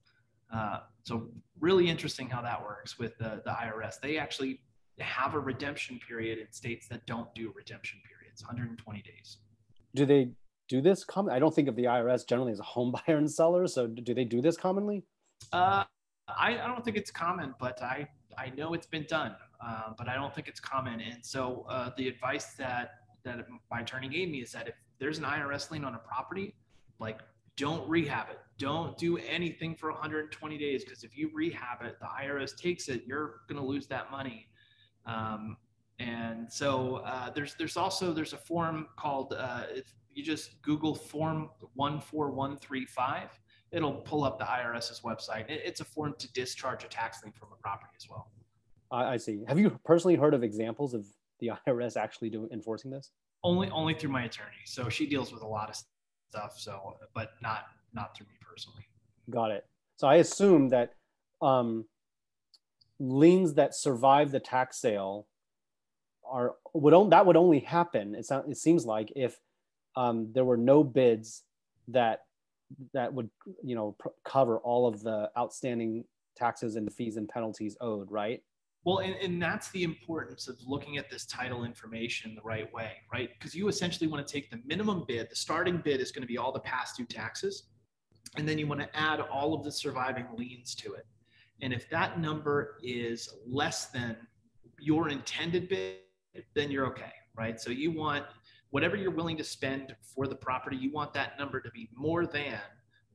So really interesting how that works with the IRS. They actually have a redemption period in states that don't do redemption periods, 120 days. Do they do this commonly? I don't think of the IRS generally as a home buyer and seller. So do they do this commonly? I don't think it's common, but I know it's been done, but I don't think it's common. And so the advice that my attorney gave me is that if there's an IRS lien on a property, like don't rehab it. Don't do anything for 120 days, because if you rehab it, the IRS takes it, you're going to lose that money. And so there's a form called, if you just Google form 14135, it'll pull up the IRS's website. It's a form to discharge a tax lien from a property as well. I see. Have you personally heard of examples of the IRS actually enforcing this? Only through my attorney. So she deals with a lot of stuff. So, but not through me personally. Got it. So I assume that liens that survive the tax sale would only happen. It seems like if there were no bids that that would, cover all of the outstanding taxes and fees and penalties owed, right? Well, and that's the importance of looking at this title information the right way, right? Because you essentially want to take the minimum bid. The starting bid is going to be all the past due taxes. And then you want to add all of the surviving liens to it. And if that number is less than your intended bid, then you're okay, right? So you want whatever you're willing to spend for the property, you want that number to be more than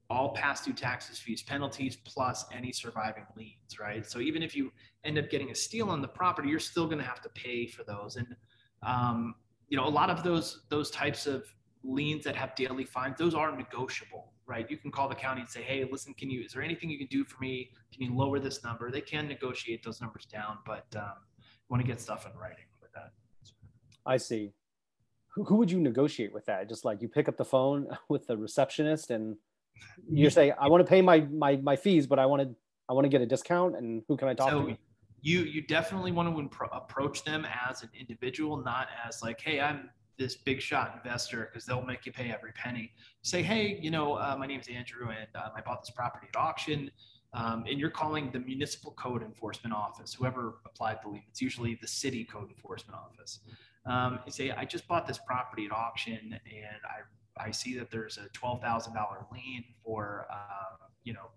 all past due taxes, fees, penalties, plus any surviving liens, right? So even if you end up getting a steal on the property, you're still going to have to pay for those. And a lot of those types of liens that have daily fines, those are negotiable, right? You can call the county and say, hey, listen, is there anything you can do for me? Can you lower this number? They can negotiate those numbers down, but you want to get stuff in writing with that. I see. Who would you negotiate with that? Just like you pick up the phone with the receptionist and you say, I want to pay my fees, but I want to get a discount, and who can I talk to? You definitely want to approach them as an individual, not as like, hey, I'm this big shot investor, because they'll make you pay every penny. Say, hey, my name is Andrew, and I bought this property at auction. And you're calling the municipal code enforcement office, whoever applied the lien. It's usually the city code enforcement office. You say, I just bought this property at auction, and I see that there's a $12,000 lien for,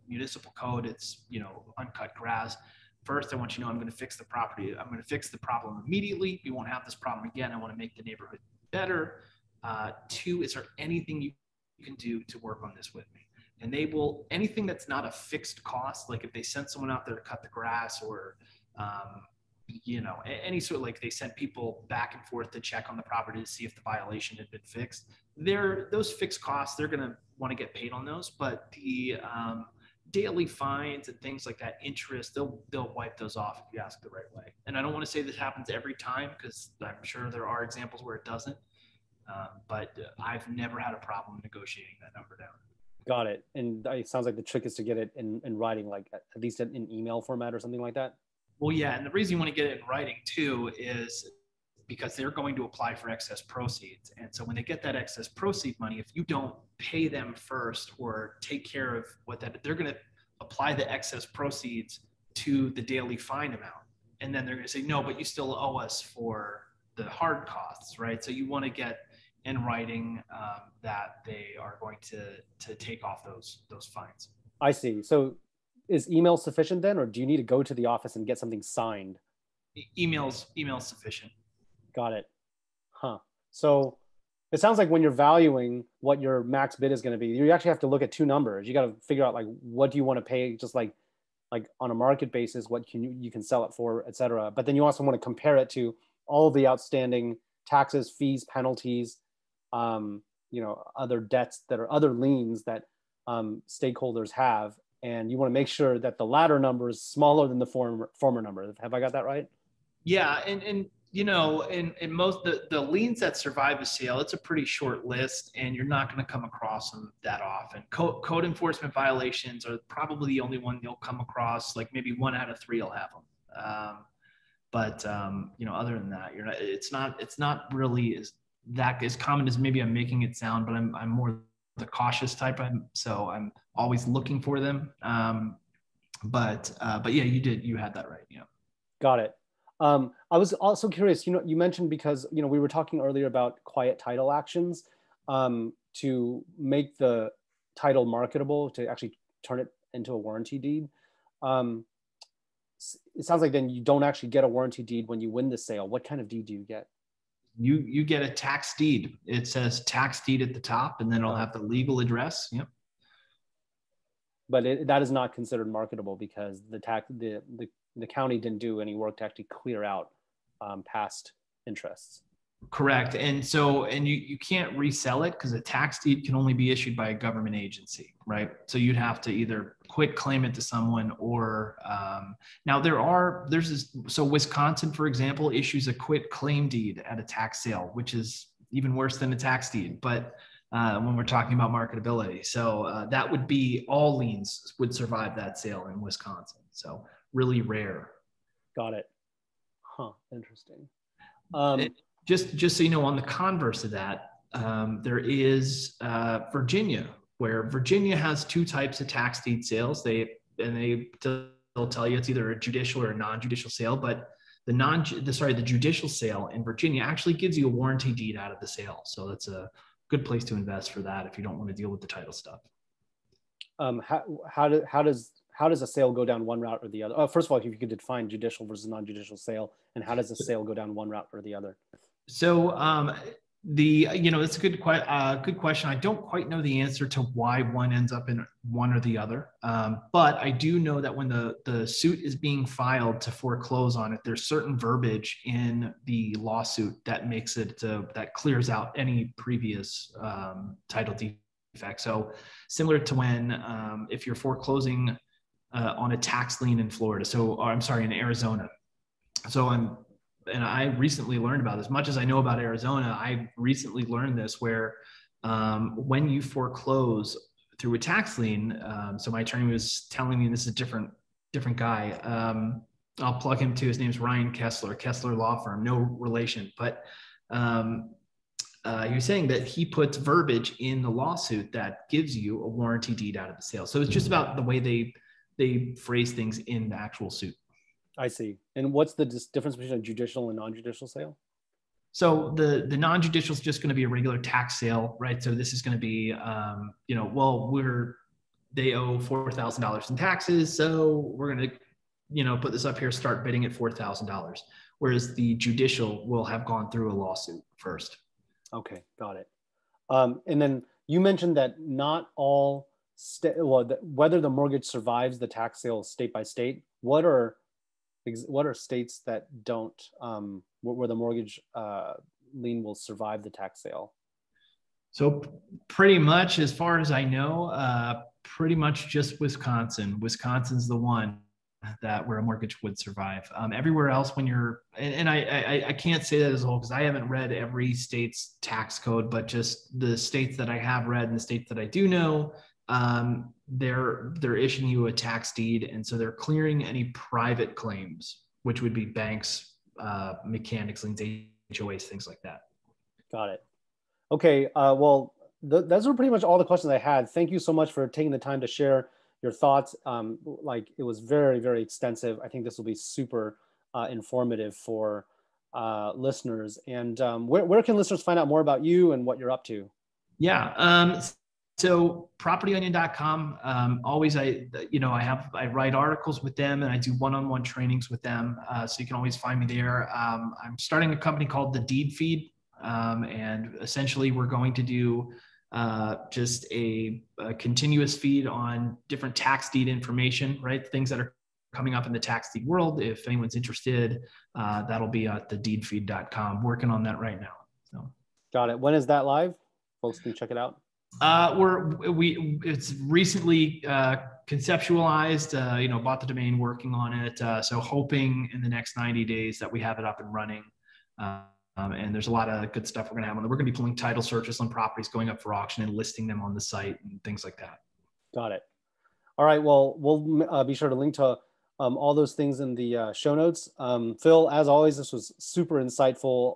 municipal code. It's, uncut grass. First, I want you to know I'm going to fix the property. I'm going to fix the problem immediately. We won't have this problem again. I want to make the neighborhood better. Two, is there anything you can do to work on this with me? And they will, anything that's not a fixed cost, like if they send someone out there to cut the grass, or, any sort of, like they sent people back and forth to check on the property to see if the violation had been fixed. Those fixed costs, they're going to want to get paid on those, but the daily fines and things like that, interest, they'll wipe those off if you ask the right way. And I don't want to say this happens every time, because I'm sure there are examples where it doesn't, but I've never had a problem negotiating that number down. Got it. And it sounds like the trick is to get it in writing, like at least in email format or something like that. Well, yeah. And the reason you want to get it in writing too is because they're going to apply for excess proceeds. And so when they get that excess proceed money, if you don't pay them first or take care of they're going to apply the excess proceeds to the daily fine amount. And then they're going to say, no, but you still owe us for the hard costs, right? So you want to get in writing that they are going to take off those fines. I see. So is email sufficient then, or do you need to go to the office and get something signed? Email's sufficient. Got it. Huh. So it sounds like when you're valuing what your max bid is going to be, you actually have to look at two numbers. You got to figure out, like, what do you want to pay, just like on a market basis, what you can sell it for, et cetera. But then you also want to compare it to all of the outstanding taxes, fees, penalties, other debts that are other liens that stakeholders have. And you want to make sure that the latter number is smaller than the former number. Have I got that right? Yeah. And most the liens that survive a sale, it's a pretty short list, and you're not going to come across them that often. Code enforcement violations are probably the only one you'll come across. Like maybe 1 out of 3 will have them. But other than that, it's not really as common as maybe I'm making it sound, but I'm more the cautious type. I'm always looking for them. But yeah, you had that right. Yeah. Got it. I was also curious, you mentioned, because, we were talking earlier about quiet title actions to make the title marketable, to actually turn it into a warranty deed. It sounds like then you don't actually get a warranty deed when you win the sale. What kind of deed do you get? You get a tax deed. It says tax deed at the top, and then it'll have the legal address. Yep. But that is not considered marketable because the county didn't do any work to actually clear out past interests. Correct. And you can't resell it because a tax deed can only be issued by a government agency, right? So you'd have to either quit claim it to someone, or now so Wisconsin, for example, issues a quit claim deed at a tax sale, which is even worse than a tax deed. But when we're talking about marketability, so that would be all liens would survive that sale in Wisconsin. So really rare. Got it. Huh. Interesting. Just so you know, on the converse of that, there is Virginia, where Virginia has two types of tax deed sales. They'll tell you it's either a judicial or a non-judicial sale, but the judicial sale in Virginia actually gives you a warranty deed out of the sale. So that's a good place to invest for that if you don't want to deal with the title stuff. How does a sale go down one route or the other? First of all, if you could define judicial versus non-judicial sale, and how does a sale go down one route or the other? So that's a good question. I don't quite know the answer to why one ends up in one or the other. But I do know that when the suit is being filed to foreclose on it, there's certain verbiage in the lawsuit that makes it, that clears out any previous title defect. So similar to when, if you're foreclosing on a tax lien in Florida, in Arizona. And I recently learned about this. Much as I know about Arizona, I recently learned this where when you foreclose through a tax lien, so my attorney was telling me, this is a different guy. I'll plug him too. His name's Lien Kessler, Kessler Law Firm, no relation. But he was saying that he puts verbiage in the lawsuit that gives you a warranty deed out of the sale. So it's just about the way they phrase things in the actual suit. I see. And what's the difference between a judicial and non-judicial sale? So the non-judicial is just going to be a regular tax sale, right? So this is going to be, they owe $4,000 in taxes, so we're going to, put this up here, start bidding at $4,000. Whereas the judicial will have gone through a lawsuit first. Okay, got it. And then you mentioned that not all whether the mortgage survives the tax sale state by state. What are states that don't, where the mortgage lien will survive the tax sale? So pretty much, as far as I know, pretty much just Wisconsin. Wisconsin's the one where a mortgage would survive. Everywhere else, when you're, and I can't say that as a whole because I haven't read every state's tax code, but just the states that I have read and the states that I do know, they're issuing you a tax deed, and so they're clearing any private claims, which would be banks, mechanics, liens, HOAs, things like that. Got it. Okay. Well, those are pretty much all the questions I had. Thank you so much for taking the time to share your thoughts. It was very, very extensive. I think this will be super informative for listeners. And where can listeners find out more about you and what you're up to? Yeah. So propertyonion.com, always, I write articles with them and I do one-on-one trainings with them. So you can always find me there. I'm starting a company called the Deed Feed. And essentially we're going to do just a continuous feed on different tax deed information, right? Things that are coming up in the tax deed world. If anyone's interested, that'll be at thedeedfeed.com. Working on that right now. So. Got it. When is that live? Folks can check it out. It's recently conceptualized, bought the domain, working on it. So hoping in the next 90 days that we have it up and running. And there's a lot of good stuff we're going to have on there. We're going to be pulling title searches on properties going up for auction and listing them on the site and things like that. Got it. All right. Well, we'll be sure to link to all those things in the show notes. Phil, as always, this was super insightful.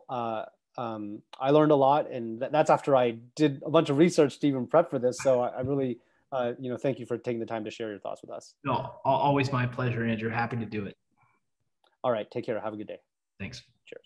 I learned a lot, and that's after I did a bunch of research to even prep for this. So I really, thank you for taking the time to share your thoughts with us. No, always my pleasure, Andrew. Happy to do it. All right. Take care. Have a good day. Thanks. Cheers.